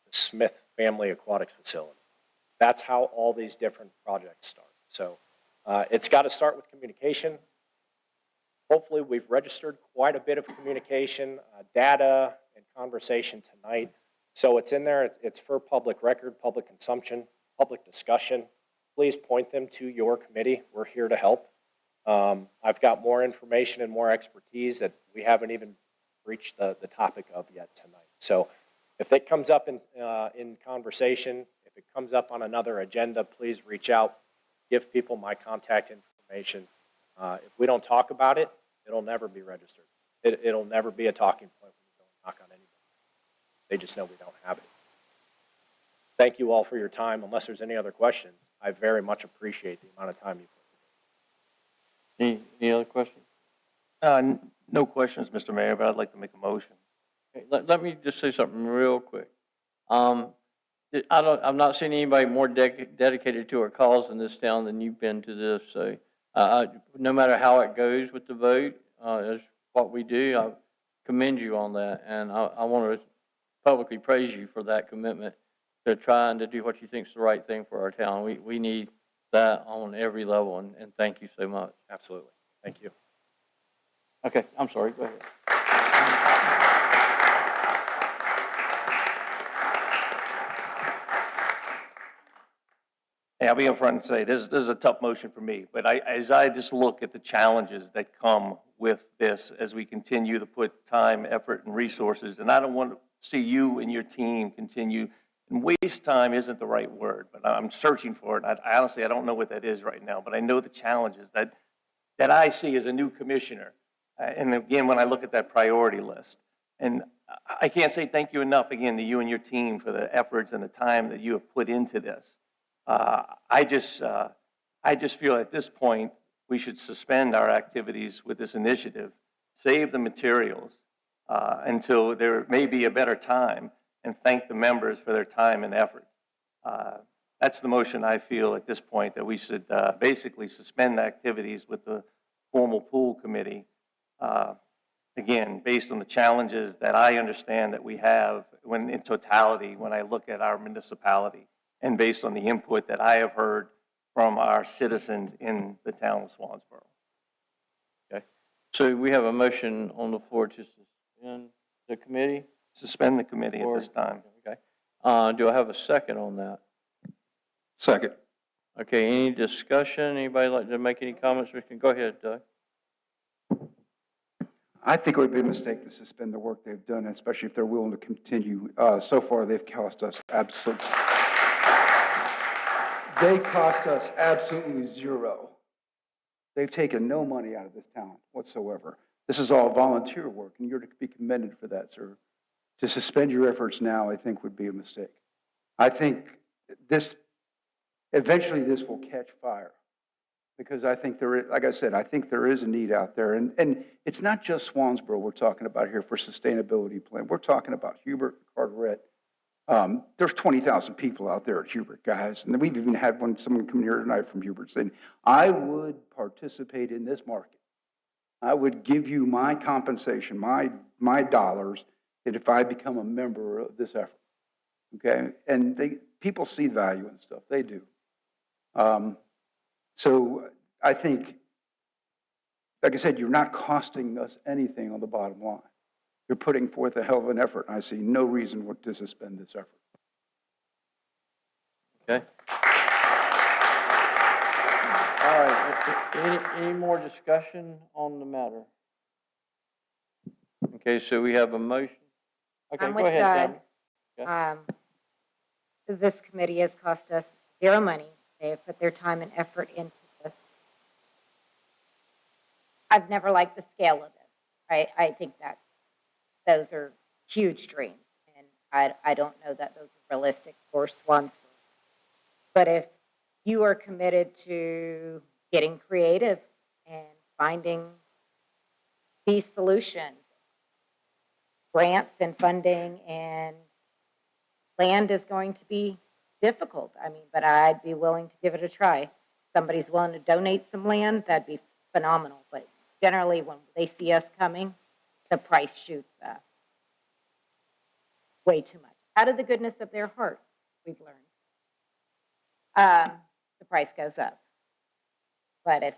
the Smith family aquatic facility. That's how all these different projects start. So it's got to start with communication. Hopefully, we've registered quite a bit of communication, data, and conversation tonight. So it's in there. It's for public record, public consumption, public discussion. Please point them to your committee. We're here to help. I've got more information and more expertise that we haven't even reached the topic of yet tonight. So if it comes up in conversation, if it comes up on another agenda, please reach out. Give people my contact information. If we don't talk about it, it'll never be registered. It'll never be a talking point when you go and knock on anybody. They just know we don't have it. Thank you all for your time. Unless there's any other questions, I very much appreciate the amount of time you put. Any other questions? No questions, Mr. Mayor, but I'd like to make a motion. Okay, let me just say something real quick. I'm not seeing anybody more dedicated to our cause in this town than you've been to this. So no matter how it goes with the vote, is what we do. I commend you on that, and I want to publicly praise you for that commitment to trying to do what you think is the right thing for our town. We need that on every level, and thank you so much. Absolutely. Thank you. Okay, I'm sorry. Go ahead. Hey, I'll be upfront and say this is a tough motion for me, but as I just look at the challenges that come with this as we continue to put time, effort, and resources, and I don't want to see you and your team continue, and waste time isn't the right word, but I'm searching for it. I honestly, I don't know what that is right now, but I know the challenges that I see as a new commissioner. And again, when I look at that priority list, and I can't say thank you enough again to you and your team for the efforts and the time that you have put into this. I just feel at this point we should suspend our activities with this initiative, save the materials until there may be a better time, and thank the members for their time and effort. That's the motion I feel at this point, that we should basically suspend activities with the formal pool committee. Again, based on the challenges that I understand that we have when in totality, when I look at our municipality, and based on the input that I have heard from our citizens in the town of Swansboro. Okay. So we have a motion on the floor to suspend the committee? Suspend the committee at this time. Okay. Do I have a second on that? Second. Okay, any discussion? Anybody like to make any comments? We can go ahead, Doug. I think it would be a mistake to suspend the work they've done, especially if they're willing to continue. So far, they've cost us absolutely zero. They've taken no money out of this town whatsoever. This is all volunteer work, and you're to be commended for that, sir. To suspend your efforts now, I think, would be a mistake. I think eventually this will catch fire. Because I think there is, like I said, I think there is a need out there. And it's not just Swansboro we're talking about here for sustainability plan. We're talking about Hubert, Carteret. There's 20,000 people out there at Hubert, guys. And we've even had someone come here tonight from Hubert saying, I would participate in this market. I would give you my compensation, my dollars, and if I become a member of this effort. Okay? And people see value in stuff. They do. So I think, like I said, you're not costing us anything on the bottom line. You're putting forth a hell of an effort, and I see no reason to suspend this effort. Okay. All right, any more discussion on the matter? Okay, so we have a motion. Okay, I'm go with ahead, Doug. Tamara. This committee has cost us zero money. They have put their time and effort into this. I've never liked the scale of it. I think that those are huge dreams, and I don't know that those are realistic for Swansboro. But if you are committed to getting creative and finding these solutions, grants and funding and land is going to be difficult. But I'd be willing to give it a try. If somebody's willing to donate some land, that'd be phenomenal. But generally, when they see us coming, the price shoots up way too much. Out of the goodness of their heart, we've learned. The price goes up. But if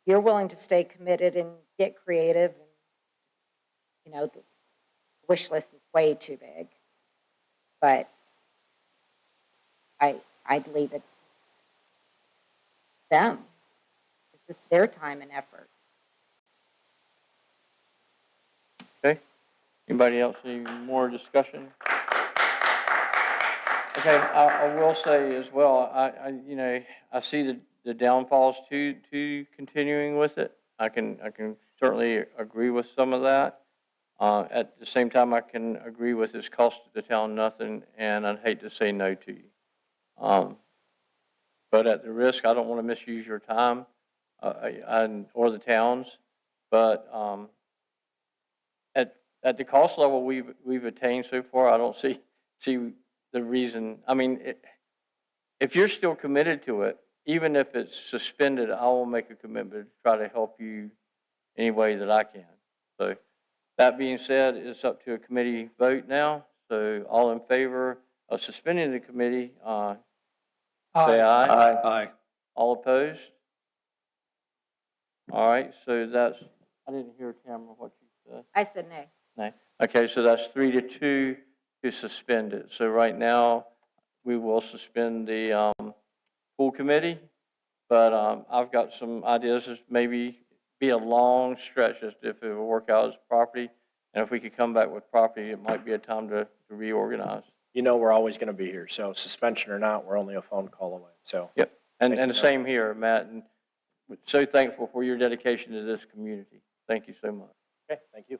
you're willing to stay committed and get creative, and the wish list is way too big. But I'd leave it them. It's their time and effort. Okay. Anybody else need more discussion? Okay, I will say as well, I see the downfalls to continuing with it. I can certainly agree with some of that. At the same time, I can agree with this cost to the town nothing, and I'd hate to say no to you. But at the risk, I don't want to misuse your time or the town's. But at the cost level we've attained so far, I don't see the reason. If you're still committed to it, even if it's suspended, I will make a commitment to try to help you any way that I can. So that being said, it's up to a committee vote now. So all in favor of suspending the committee, say aye. Aye. Aye. All opposed? All right, so I didn't hear, Tamara, what you said. I said nay. Nay. Okay, so that's 3-2 to suspend it. So right now, we will suspend the full committee, but I've got some ideas. This maybe be a long stretch as if it will work out as property. And if we could come back with property, it might be a time to reorganize. We're always going to be here. So suspension or not, we're only a phone call away. So yep, and the same here, Matt. And so thankful for your dedication to this community. Thank you so much. Okay, thank you.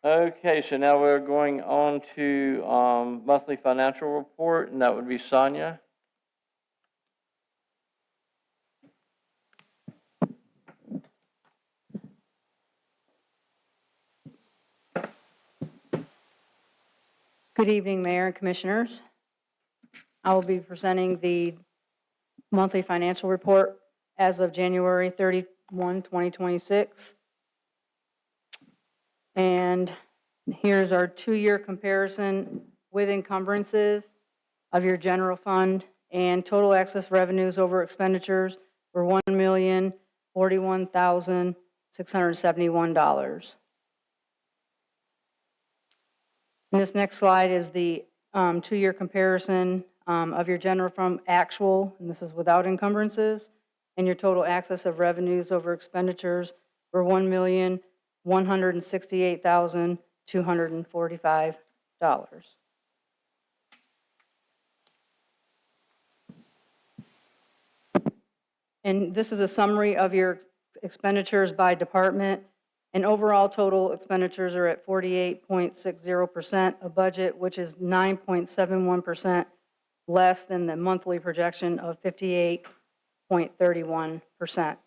Okay, so now we're going on to monthly financial report, and that would be Sonia. Good evening, Mayor and Commissioners. I will be presenting the monthly financial report as of January 31, 2026. And here's our 2-year comparison with encumbrances of your general fund, and total excess revenues over expenditures were $1,041,671. And this next slide is the 2-year comparison of your general fund actual, and this is without encumbrances, and your total excess of revenues over expenditures were $1,168,245. And this is a summary of your expenditures by department. And overall total expenditures are at 48.60% of budget, which is 9.71% less than the monthly projection of 58.31%.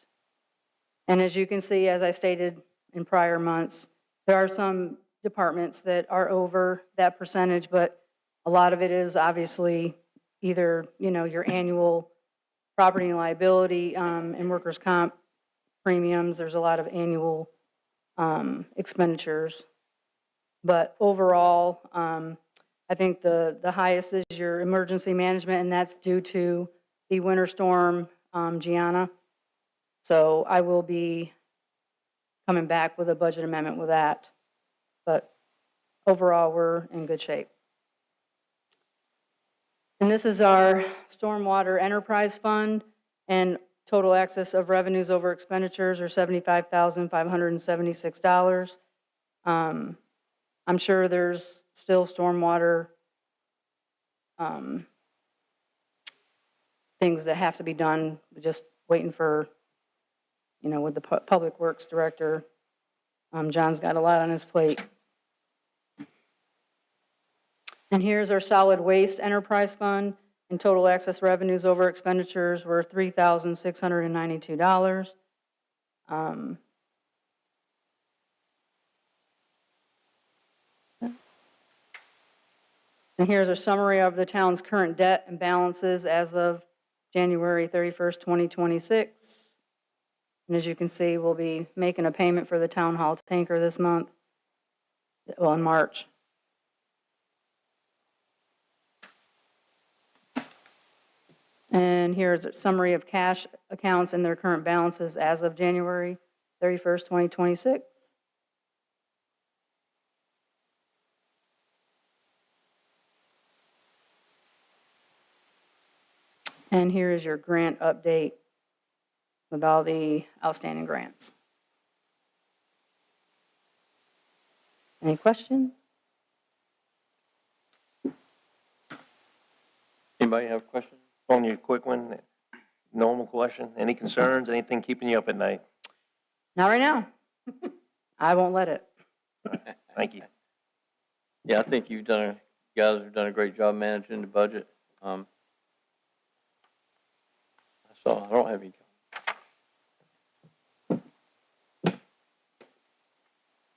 And as you can see, as I stated in prior months, there are some departments that are over that percentage, but a lot of it is obviously either, your annual property and liability and workers' comp premiums. There's a lot of annual expenditures. But overall, I think the highest is your emergency management, and that's due to the winter storm Gianna. So I will be coming back with a budget amendment with that. But overall, we're in good shape. And this is our Stormwater Enterprise Fund, and total excess of revenues over expenditures are $75,576. I'm sure there's still stormwater things that have to be done. We're just waiting for, with the Public Works Director. John's got a lot on his plate. And here's our Solid Waste Enterprise Fund, and total excess revenues over expenditures were $3,692. And here's a summary of the town's current debt and balances as of January 31st, 2026. And as you can see, we'll be making a payment for the town hall tanker this month, well, in March. And here's a summary of cash accounts and their current balances as of January 31st, 2026. And here is your grant update with all the outstanding grants. Any questions? Anybody have questions? Only a quick one, normal question. Any concerns, anything keeping you up at night? Not right now. I won't let it. Thank you. Yeah, I think you guys have done a great job managing the budget. So I don't have any.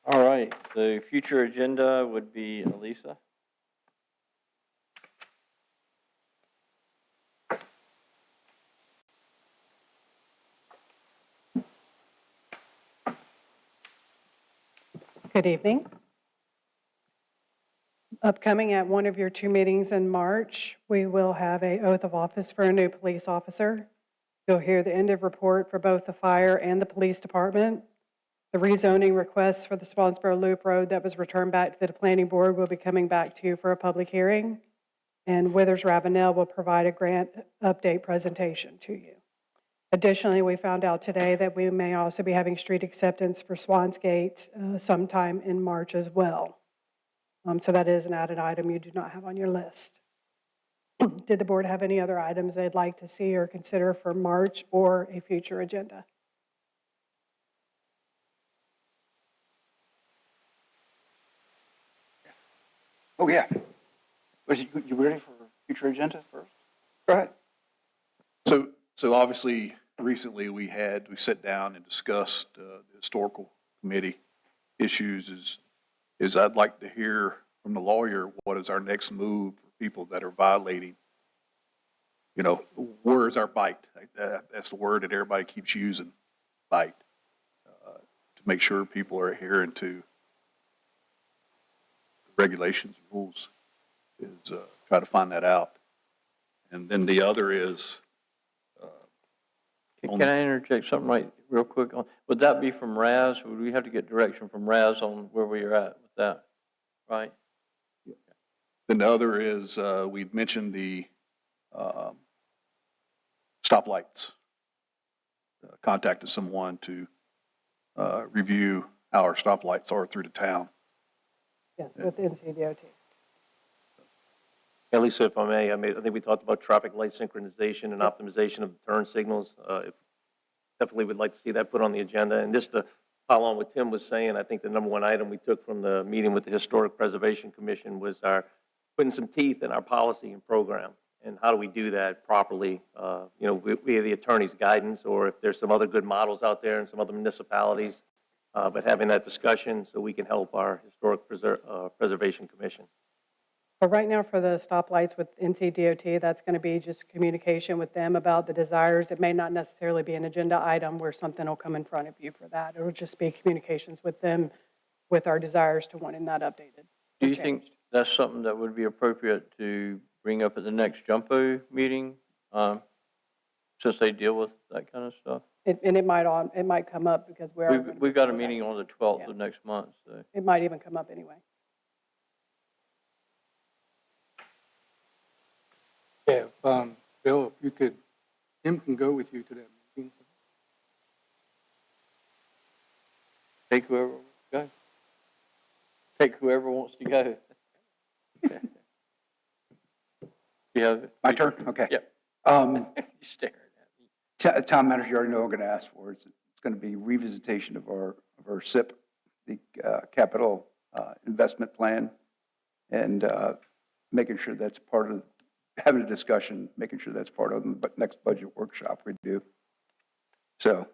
All right, the future agenda would be Elisa. Good evening. Upcoming at one of your two meetings in March, we will have an oath of office for a new police officer. You'll hear the end of report for both the fire and the police department. The rezoning request for the Swansboro Loop Road that was returned back to the planning board will be coming back to you for a public hearing. And Withers Ravenel will provide a grant update presentation to you. Additionally, we found out today that we may also be having street acceptance for Swansgate sometime in March as well. So that is an added item you do not have on your list. Did the board have any other items they'd like to see or consider for March or a future agenda? Oh, yeah. You ready for future agenda first? Go ahead. So obviously, recently we sat down and discussed the historical committee issues. Is I'd like to hear from the lawyer, what is our next move for people that are violating? Where is our bite? That's the word that everybody keeps using, bite, to make sure people are adhering to regulations, rules, is try to find that out. And then the other is... Can I interject something real quick? Would that be from Raz? Would we have to get direction from Raz on where we are at with that, right? Then the other is, we'd mentioned the stoplights. Contacted someone to review how our stoplights are through the town. Yes, with NCDOT. Yeah, Lisa, if I may, I think we talked about traffic light synchronization and optimization of turn signals. Definitely would like to see that put on the agenda. And just to follow on what Tim was saying, I think the number one item we took from the meeting with the Historic Preservation Commission was our putting some teeth in our policy and program. And how do we do that properly? Via the attorney's guidance, or if there's some other good models out there in some other municipalities, but having that discussion so we can help our Historic Preservation Commission. But right now for the stoplights with NCDOT, that's going to be just communication with them about the desires. It may not necessarily be an agenda item where something will come in front of you for that. It will just be communications with them with our desires to wanting that updated. Do you think that's something that would be appropriate to bring up at the next Jumbo meeting, since they deal with that kind of stuff? It might come up because We've got a meeting on the 12th of next month, so. It might even come up anyway. Yeah, Bill, if you could, Tim can go with you to that meeting. Take whoever wants to go. Take whoever wants to go. You have it? My turn? Okay. Yep. Um, You're staring at me. Town manager, you already know what I'm going to ask for. It's going to be revisitation of our SIP, the capital investment plan, and making sure that's part of, having a discussion, making sure that's part of the next budget workshop we do. So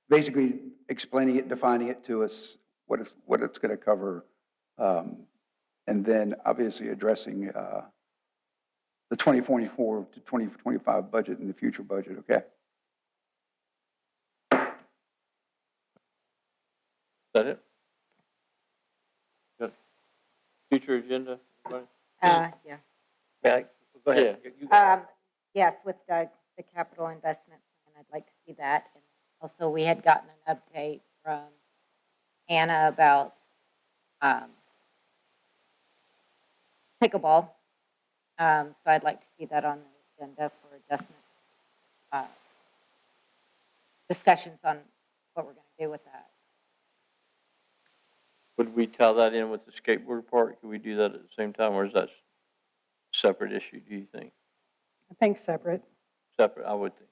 basically explaining it, defining it to us, what it's going to cover, and then obviously addressing the 2024 to 2025 budget and the future budget, okay? Is that it? Good. Future agenda? Everybody? Yeah. May I? Go ahead. Yeah. Yes, with the capital investment plan, I'd like to see that. And also, we had gotten an update from Anna about pickleball. So I'd like to see that on the agenda for adjustment, discussions on what we're going to do with that. Would we tie that in with the skateboard park? Could we do that at the same time, or is that a separate issue, do you think? I think separate. Separate, I would think.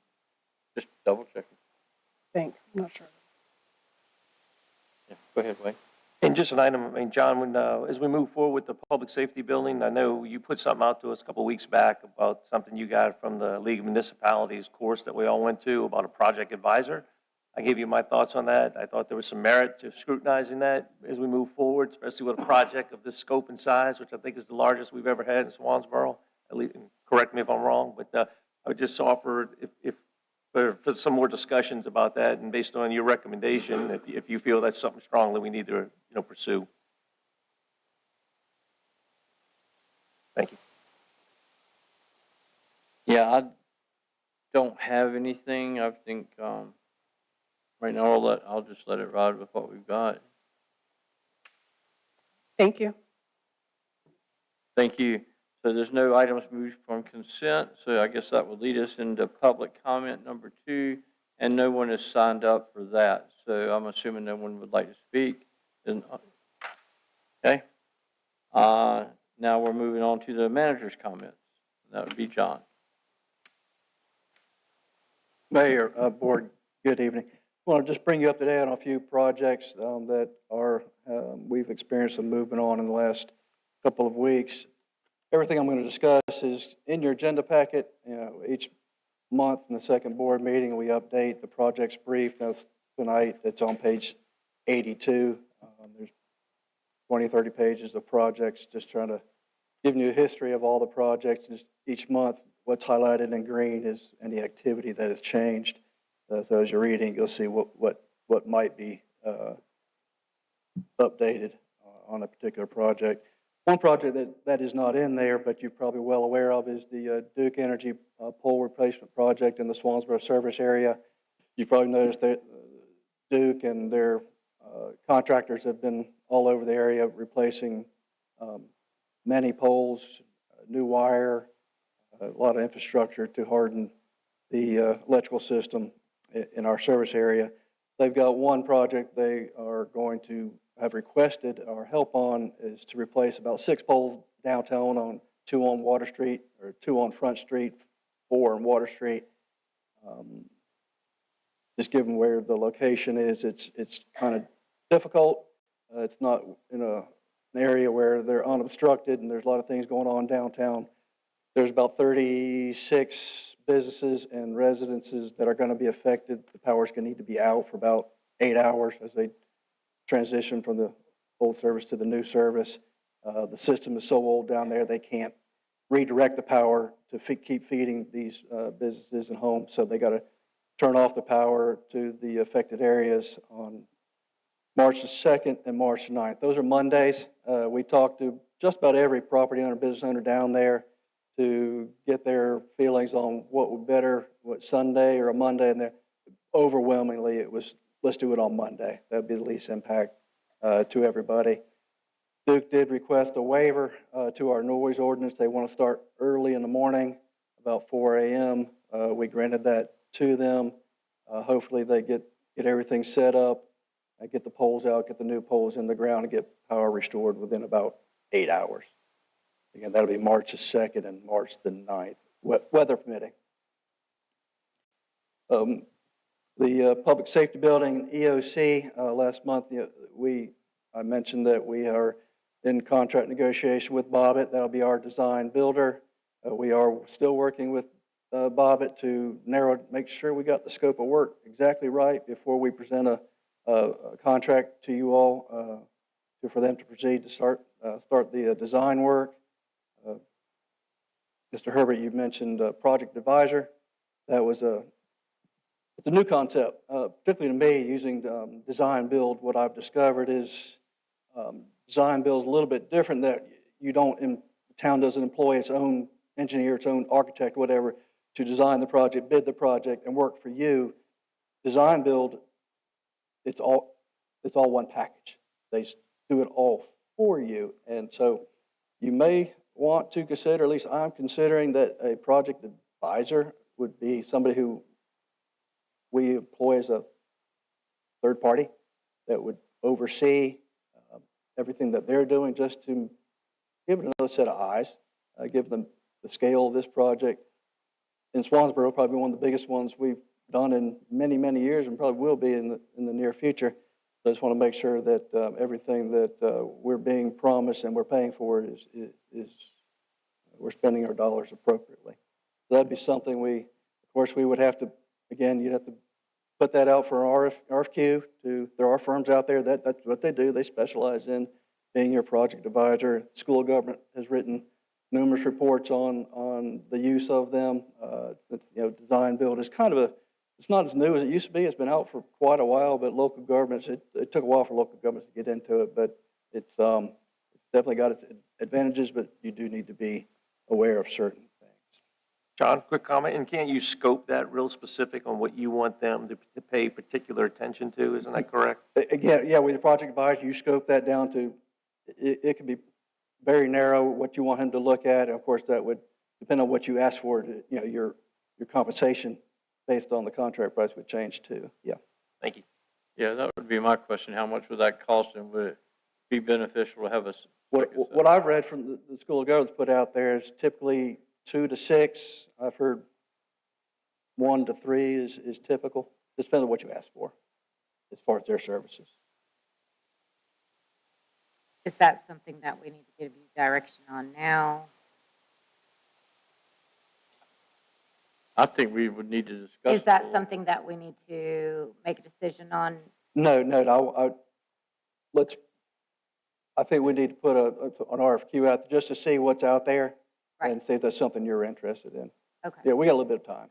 Just double checking. I'm not sure. Yeah, go ahead, Wayne. And just an item, John, when, as we move forward with the public safety building, I know you put something out to us a couple of weeks back about something you got from the League of Municipalities course that we all went to about a project advisor. I gave you my thoughts on that. I thought there was some merit to scrutinizing that as we move forward, especially with a project of this scope and size, which I think is the largest we've ever had in Swansboro. At least, correct me if I'm wrong, but I would just offer if for some more discussions about that, and based on your recommendation, if you feel that's something strongly we need to pursue. Thank you. Yeah, I don't have anything. I think right now I'll just let it ride with what we've got. Thank you. Thank you. So there's no items moved from consent, so I guess that would lead us into public comment number 2, and no one has signed up for that. So I'm assuming no one would like to speak. Okay. Now we're moving on to the manager's comments. That would be John. Mayor, Board, good evening. I want to just bring you up to date on a few projects that we've experienced some movement on in the last couple of weeks. Everything I'm going to discuss is in your agenda packet. Each month in the second board meeting, we update the projects brief. That's tonight, it's on page 82. There's 20, 30 pages of projects, just trying to give you a history of all the projects. Just each month, what's highlighted in green is any activity that has changed. So as you're reading, you'll see what might be updated on a particular project. One project that is not in there, but you're probably well aware of, is the Duke Energy pole replacement project in the Swansboro service area. You probably noticed that Duke and their contractors have been all over the area replacing many poles, new wire, a lot of infrastructure to harden the electrical system in our service area. They've got one project they are going to have requested our help on is to replace about 6 poles downtown on 2 on Water Street, or 2 on Front Street, 4 on Water Street. Just given where the location is, it's kind of difficult. It's not in an area where they're unobstructed and there's a lot of things going on downtown. There's about 36 businesses and residences that are going to be affected. The power's going to need to be out for about 8 hours as they transition from the old service to the new service. The system is so old down there, they can't redirect the power to keep feeding these businesses and homes, so they got to turn off the power to the affected areas on March the 2nd and March the 9th. Those are Mondays. We talked to just about every property owner, business owner down there to get their feelings on what would better, what Sunday or a Monday, and overwhelmingly it was, let's do it on Monday. That would be the least impact to everybody. Duke did request a waiver to our noise ordinance. They want to start early in the morning, about 4 a.m. We granted that to them. Hopefully they get everything set up, get the poles out, get the new poles in the ground, and get power restored within about 8 hours. Again, that'll be March the 2nd and March the 9th, weather permitting. The public safety building, EOC, last month I mentioned that we are in contract negotiation with Bobbitt. That'll be our design builder. We are still working with Bobbitt to make sure we got the scope of work exactly right before we present a contract to you all for them to proceed to start the design work. Mr. Herbert, you mentioned project advisor. That was it's a new concept, particularly to me, using design build. What I've discovered is design build is a little bit different, that the town doesn't employ its own engineer, its own architect, whatever, to design the project, bid the project, and work for you. Design build, it's all one package. They do it all for you. And so you may want to consider, at least I'm considering, that a project advisor would be somebody who we employ as a third party that would oversee everything that they're doing, just to give it another set of eyes, give them the scale of this project. In Swansboro, probably one of the biggest ones we've done in many, many years, and probably will be in the near future. So I just want to make sure that everything that we're being promised and we're paying for is we're spending our dollars appropriately. So that'd be something of course, we would have to, again, you'd have to put that out for an RFQ. There are firms out there that's what they do. They specialize in being your project advisor. School of Government has written numerous reports on the use of them. Design build is kind of it's not as new as it used to be. It's been out for quite a while, but local governments, it took a while for local governments to get into it, but it's definitely got its advantages, but you do need to be aware of certain things. John, quick comment, and can't you scope that real specific on what you want them to pay particular attention to? Isn't that correct? Again, yeah, with the project advisor, you scope that down to, it can be very narrow what you want him to look at, and of course that would depend on what you ask for. Your compensation based on the contract price would change too. Yeah. Thank you. Yeah, that would be my question. How much would that cost, and would it be beneficial to have us? What I've read from the School of Government's put out there is typically 2 to 6. I've heard 1 to 3 is typical. It depends on what you ask for as far as their services. Is that something that we need to give you direction on now? I think we would need to discuss. Is that something that we need to make a decision on? No. I think we need to put an RFQ out just to see what's out there, right, and see if that's something you're interested in. Okay. Yeah, we got a little bit of time.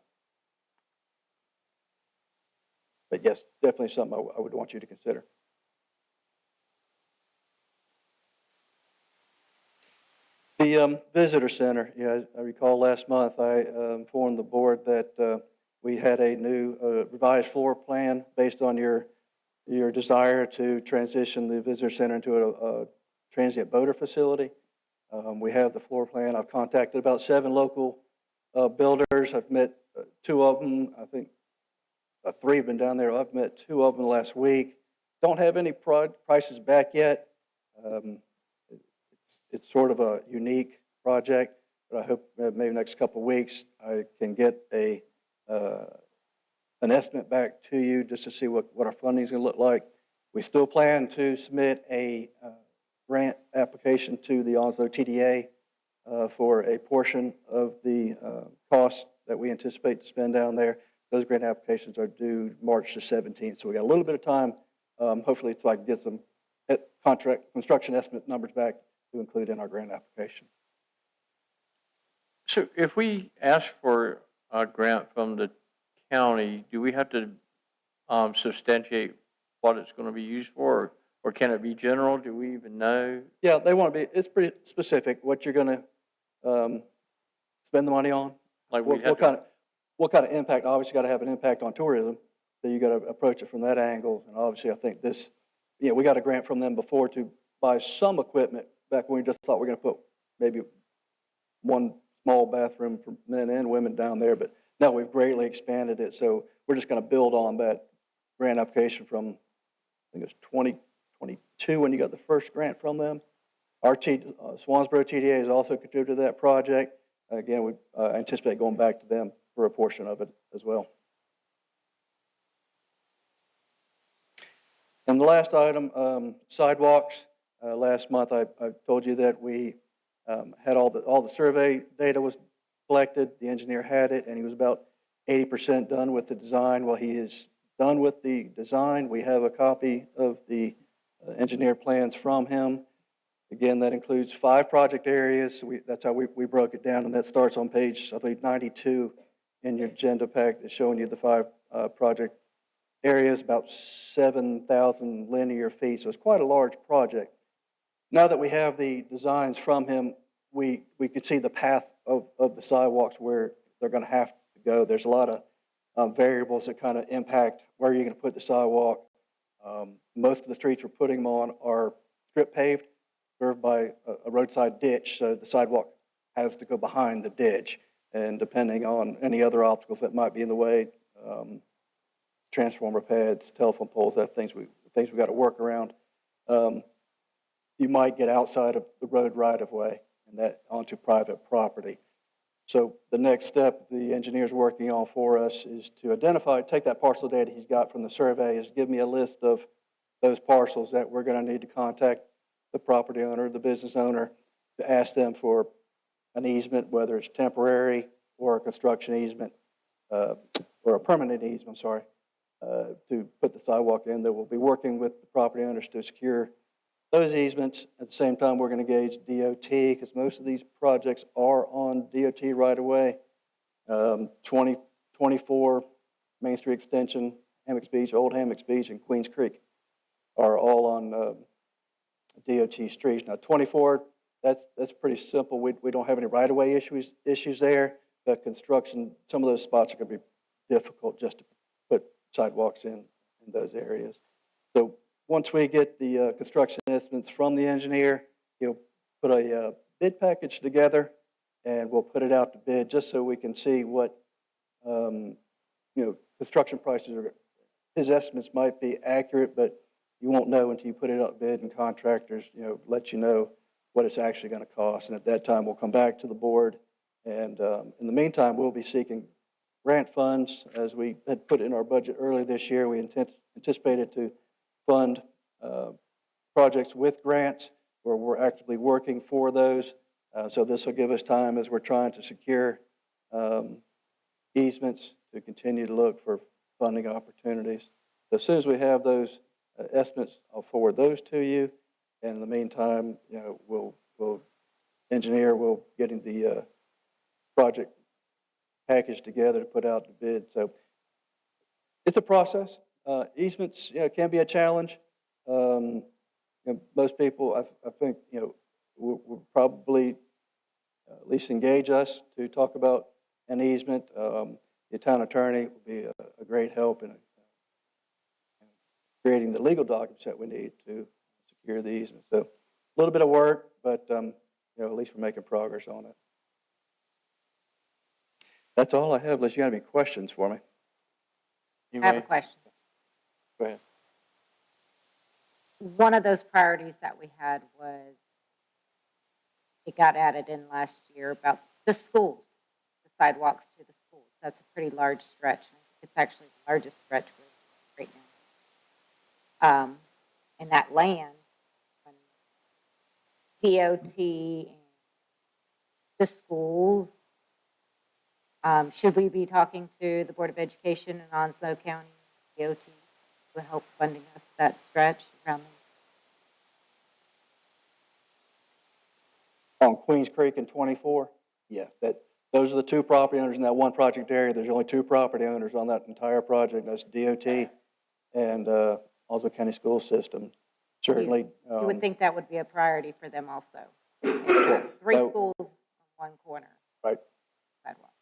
But yes, definitely something I would want you to consider. The visitor center, I recall last month I informed the board that we had a new revised floor plan based on your desire to transition the visitor center into a transient boater facility. We have the floor plan. I've contacted about 7 local builders. I've met two of them. I think three have been down there. I've met two of them last week. Don't have any prices back yet. It's sort of a unique project, but I hope maybe next couple of weeks I can get an estimate back to you just to see what our funding is going to look like. We still plan to submit a grant application to the Onslow TDA for a portion of the costs that we anticipate to spend down there. Those grant applications are due March the 17th, so we got a little bit of time, hopefully, so I can get some construction estimate numbers back to include in our grant application. So if we ask for a grant from the county, do we have to substantiate what it's going to be used for, or can it be general? Do we even know? Yeah, they want to be, it's pretty specific what you're going to spend the money on. Like What kind of impact? Obviously, got to have an impact on tourism, so you got to approach it from that angle. And obviously, I think this, we got a grant from them before to buy some equipment back when we just thought we were going to put maybe one small bathroom for men and women down there, but now we've greatly expanded it. So we're just going to build on that grant application from, I think it was 2022 when you got the first grant from them. Our Swansboro TDA has also contributed to that project. Again, we anticipate going back to them for a portion of it as well. And the last item, sidewalks. Last month, I told you that we had all the survey data was collected. The engineer had it, and he was about 80% done with the design. Well, he is done with the design. We have a copy of the engineer plans from him. Again, that includes 5 project areas. That's how we broke it down, and that starts on page, I believe, 92 in your agenda pack. It's showing you the 5 project areas, about 7,000 linear feet. So it's quite a large project. Now that we have the designs from him, we could see the path of the sidewalks where they're going to have to go. There's a lot of variables that kind of impact where you're going to put the sidewalk. Most of the streets we're putting them on are strip paved, served by a roadside ditch, so the sidewalk has to go behind the ditch. And depending on any other obstacles that might be in the way, transformer pads, telephone poles, things we got to work around. You might get outside of the road right of way and that onto private property. So the next step the engineer's working on for us is to take that parcel data he's got from the survey, is give me a list of those parcels that we're going to need to contact the property owner, the business owner, to ask them for an easement, whether it's temporary or a construction easement, or a permanent easement, to put the sidewalk in. That we'll be working with the property owners to secure those easements. At the same time, we're going to engage DOT, because most of these projects are on DOT right away. 2024 Main Street Extension, Hammocks Beach, Old Hammocks Beach, and Queens Creek are all on DOT streets. Now, 24, that's pretty simple. We don't have any right-of-way issues there, but construction, some of those spots are going to be difficult just to put sidewalks in those areas. So once we get the construction estimates from the engineer, he'll put a bid package together, and we'll put it out to bid just so we can see what construction prices are. His estimates might be accurate, but you won't know until you put it out to bid, and contractors let you know what it's actually going to cost. And at that time, we'll come back to the board. And in the meantime, we'll be seeking grant funds. As we had put in our budget earlier this year, we anticipated to fund projects with grants, where we're actively working for those. So this will give us time as we're trying to secure easements to continue to look for funding opportunities. So as soon as we have those estimates, I'll forward those to you. And in the meantime, we'll getting the project package together to put out the bid. So it's a process. Easements, can be a challenge. Most people, I think, will probably at least engage us to talk about an easement. The town attorney will be a great help in creating the legal documents that we need to secure the easement. So a little bit of work, but at least we're making progress on it. That's all I have, unless you have any questions for me. I have a question. Go ahead. One of those priorities that we had was, it got added in last year about the schools, the sidewalks to the schools. That's a pretty large stretch. I think it's actually the largest stretch right now. And that land, when DOT and the schools, should we be talking to the Board of Education in Onslow County, DOT, to help funding us that stretch around On Queens Creek and 24, yeah, those are the two property owners in that one project area. There's only two property owners on that entire project. That's DOT and Onslow County School System. Certainly. you would think that would be a priority for them also. Three schools on one corner. Right. Sidewalk.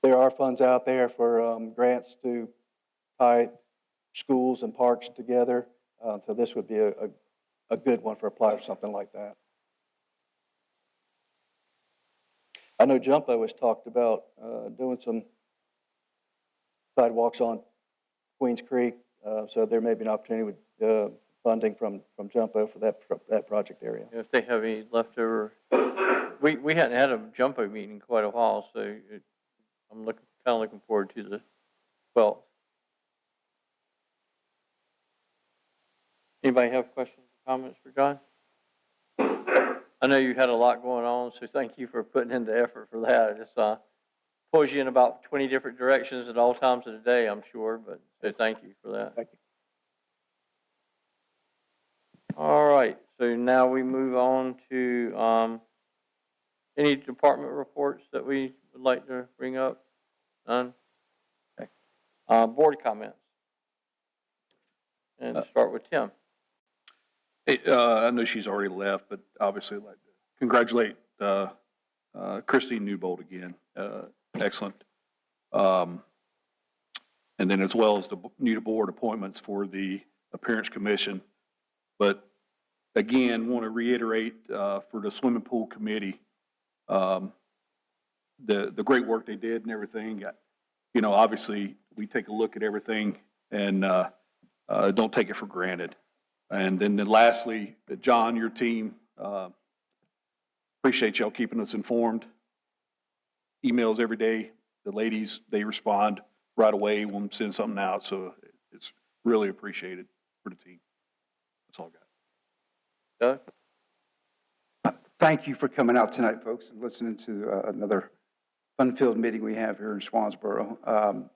There are funds out there for grants to tie schools and parks together. So this would be a good one for apply for something like that. I know Jumpo has talked about doing some sidewalks on Queens Creek, so there may be an opportunity with funding from Jumpo for that project area. If they have any leftover, we hadn't had a Jumpo meeting in quite a while, so I'm kind of looking forward to the 12th. Anybody have questions or comments for John? I know you had a lot going on, so thank you for putting in the effort for that. It just pulls you in about 20 different directions at all times of the day, I'm sure, but so thank you for that. Thank you. All right, so now we move on to any department reports that we would like to bring up? None? Okay. Board comments. And start with Tim. Hey, I know she's already left, but obviously I'd like to congratulate Christine Newbold again. Excellent. And then as well as the new board appointments for the Appearance Commission. But again, want to reiterate for the swimming pool committee, the great work they did and everything. You know, obviously we take a look at everything and don't take it for granted. And then lastly, John, your team, appreciate y'all keeping us informed. Emails every day. The ladies, they respond right away when we send something out. So it's really appreciated for the team. That's all I got. Doug? Thank you for coming out tonight, folks, and listening to another fun-filled meeting we have here in Swansboro.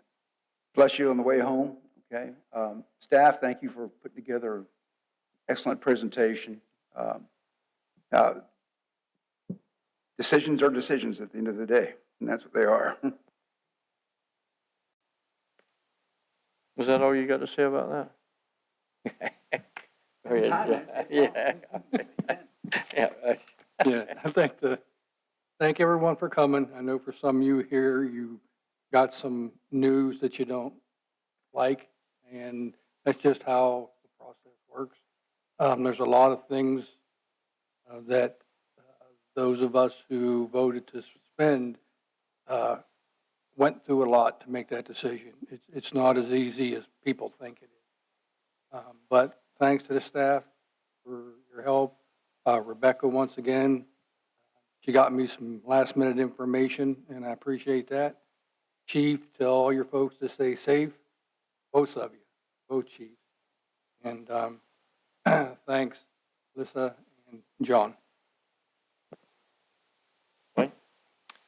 Bless you on the way home, okay? Staff, thank you for putting together an excellent presentation. Decisions are decisions at the end of the day, and that's what they are. Was that all you got to say about that? Yeah, I think thank everyone for coming. I know for some of you here, you got some news that you don't like, and that's just how the process works. There's a lot of things that those of us who voted to suspend went through a lot to make that decision. It's not as easy as people think it is. But thanks to the staff for your help. Rebecca, once again, she got me some last minute information, and I appreciate that. Chief, tell all your folks to stay safe, both of you, both chiefs. And thanks, Lisa and John.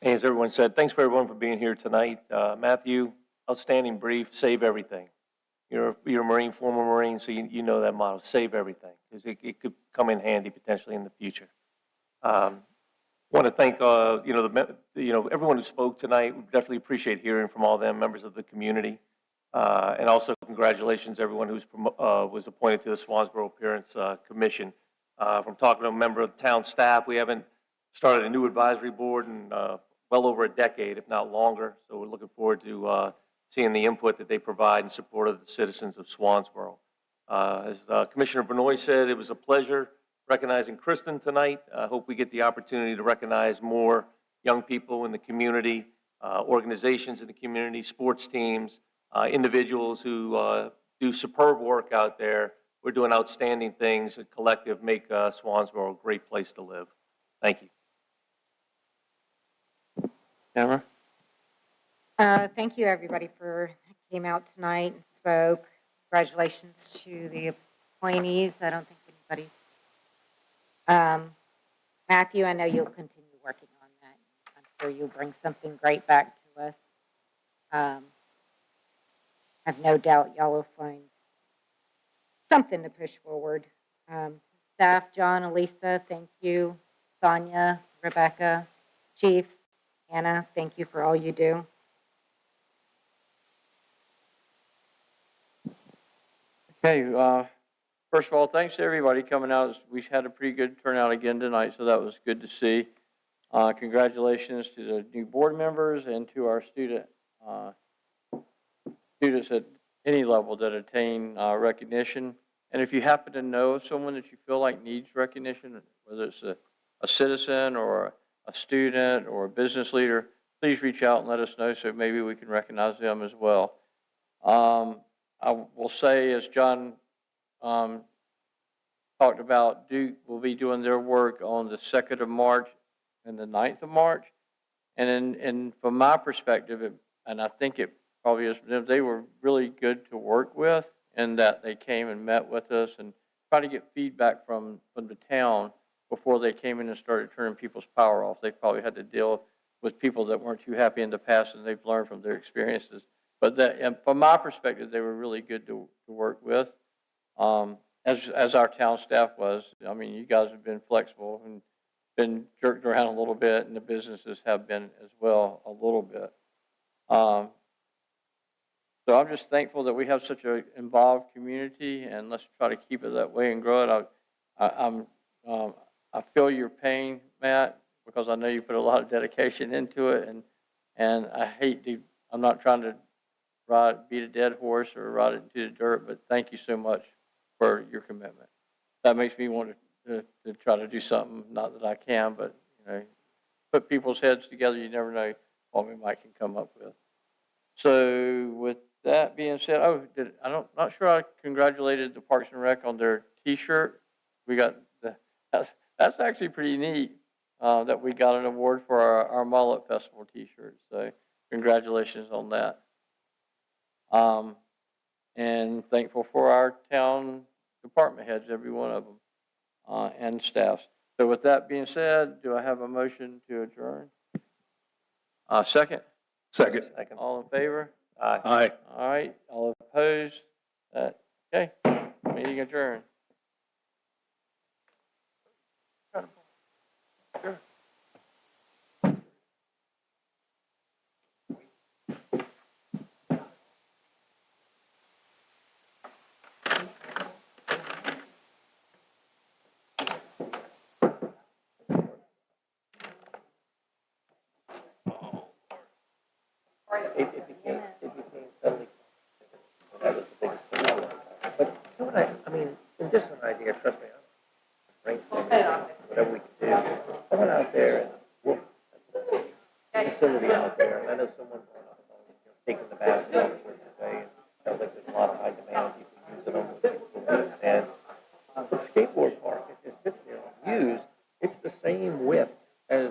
Hey, as everyone said, thanks for everyone for being here tonight. Matthew, outstanding brief, save everything. You're a Marine, former Marine, so you know that motto, save everything, because it could come in handy potentially in the future. Want to thank everyone who spoke tonight. We definitely appreciate hearing from all them members of the community, and also congratulations everyone who's was appointed to the Swansboro Appearance Commission. From talking to a member of the town staff, we haven't started a new advisory board in well over a decade, if not longer. So we're looking forward to seeing the input that they provide in support of the citizens of Swansboro. As Commissioner Benoit said, it was a pleasure recognizing Kristen tonight. I hope we get the opportunity to recognize more young people in the community, organizations in the community, sports teams, individuals who do superb work out there. We're doing outstanding things. A collective make Swansboro a great place to live. Thank you. Tamara? Thank you, everybody, for came out tonight and spoke. Congratulations to the appointees. I don't think anybody. Matthew, I know you'll continue working on that. I'm sure you'll bring something great back to us. I have no doubt y'all will find something to push forward. Staff, John, Elisa, thank you. Sonia, Rebecca, Chief, Anna, thank you for all you do. Okay, first of all, thanks to everybody coming out. We had a pretty good turnout again tonight, so that was good to see. Congratulations to the new board members and to our students at any level that attain recognition. And if you happen to know someone that you feel like needs recognition, whether it's a citizen or a student or a business leader, please reach out and let us know so maybe we can recognize them as well. I will say, as John talked about, Duke will be doing their work on the 2nd of March and the 9th of March. And from my perspective, and I think it probably is, they were really good to work with in that they came and met with us and tried to get feedback from the town before they came in and started turning people's power off. They probably had to deal with people that weren't too happy in the past, and they've learned from their experiences. But and from my perspective, they were really good to work with, as our town staff was. I mean, you guys have been flexible and been jerked around a little bit, and the businesses have been as well a little bit. So I'm just thankful that we have such an involved community, and let's try to keep it that way and grow it. I feel your pain, Matt, because I know you put a lot of dedication into it, and I hate to. I'm not trying to beat a dead horse or ride it into the dirt, but thank you so much for your commitment. That makes me want to try to do something, not that I can, but put people's heads together. You never know what we might can come up with. So with that being said, not sure I congratulated the Parks and Rec on their T-shirt. We got that's actually pretty neat that we got an award for our Mullet Festival T-shirt. So congratulations on that. And thankful for our town department heads, every one of them, and staffs. So with that being said, do I have a motion to adjourn? Second? Second. All in favor? Aye. Aye. All right, all opposed? Okay, meeting adjourned. Sure. It became suddenly, that was the biggest thing. But you know what I mean, it's just an idea, trust me, whatever we can do. I went out there and worked at the facility out there, and I know someone brought up taking the basketball courts away, and it sounds like there's a lot of high demand, people use it on the skateboard. And the skateboard park, it just sits there unused. It's the same width as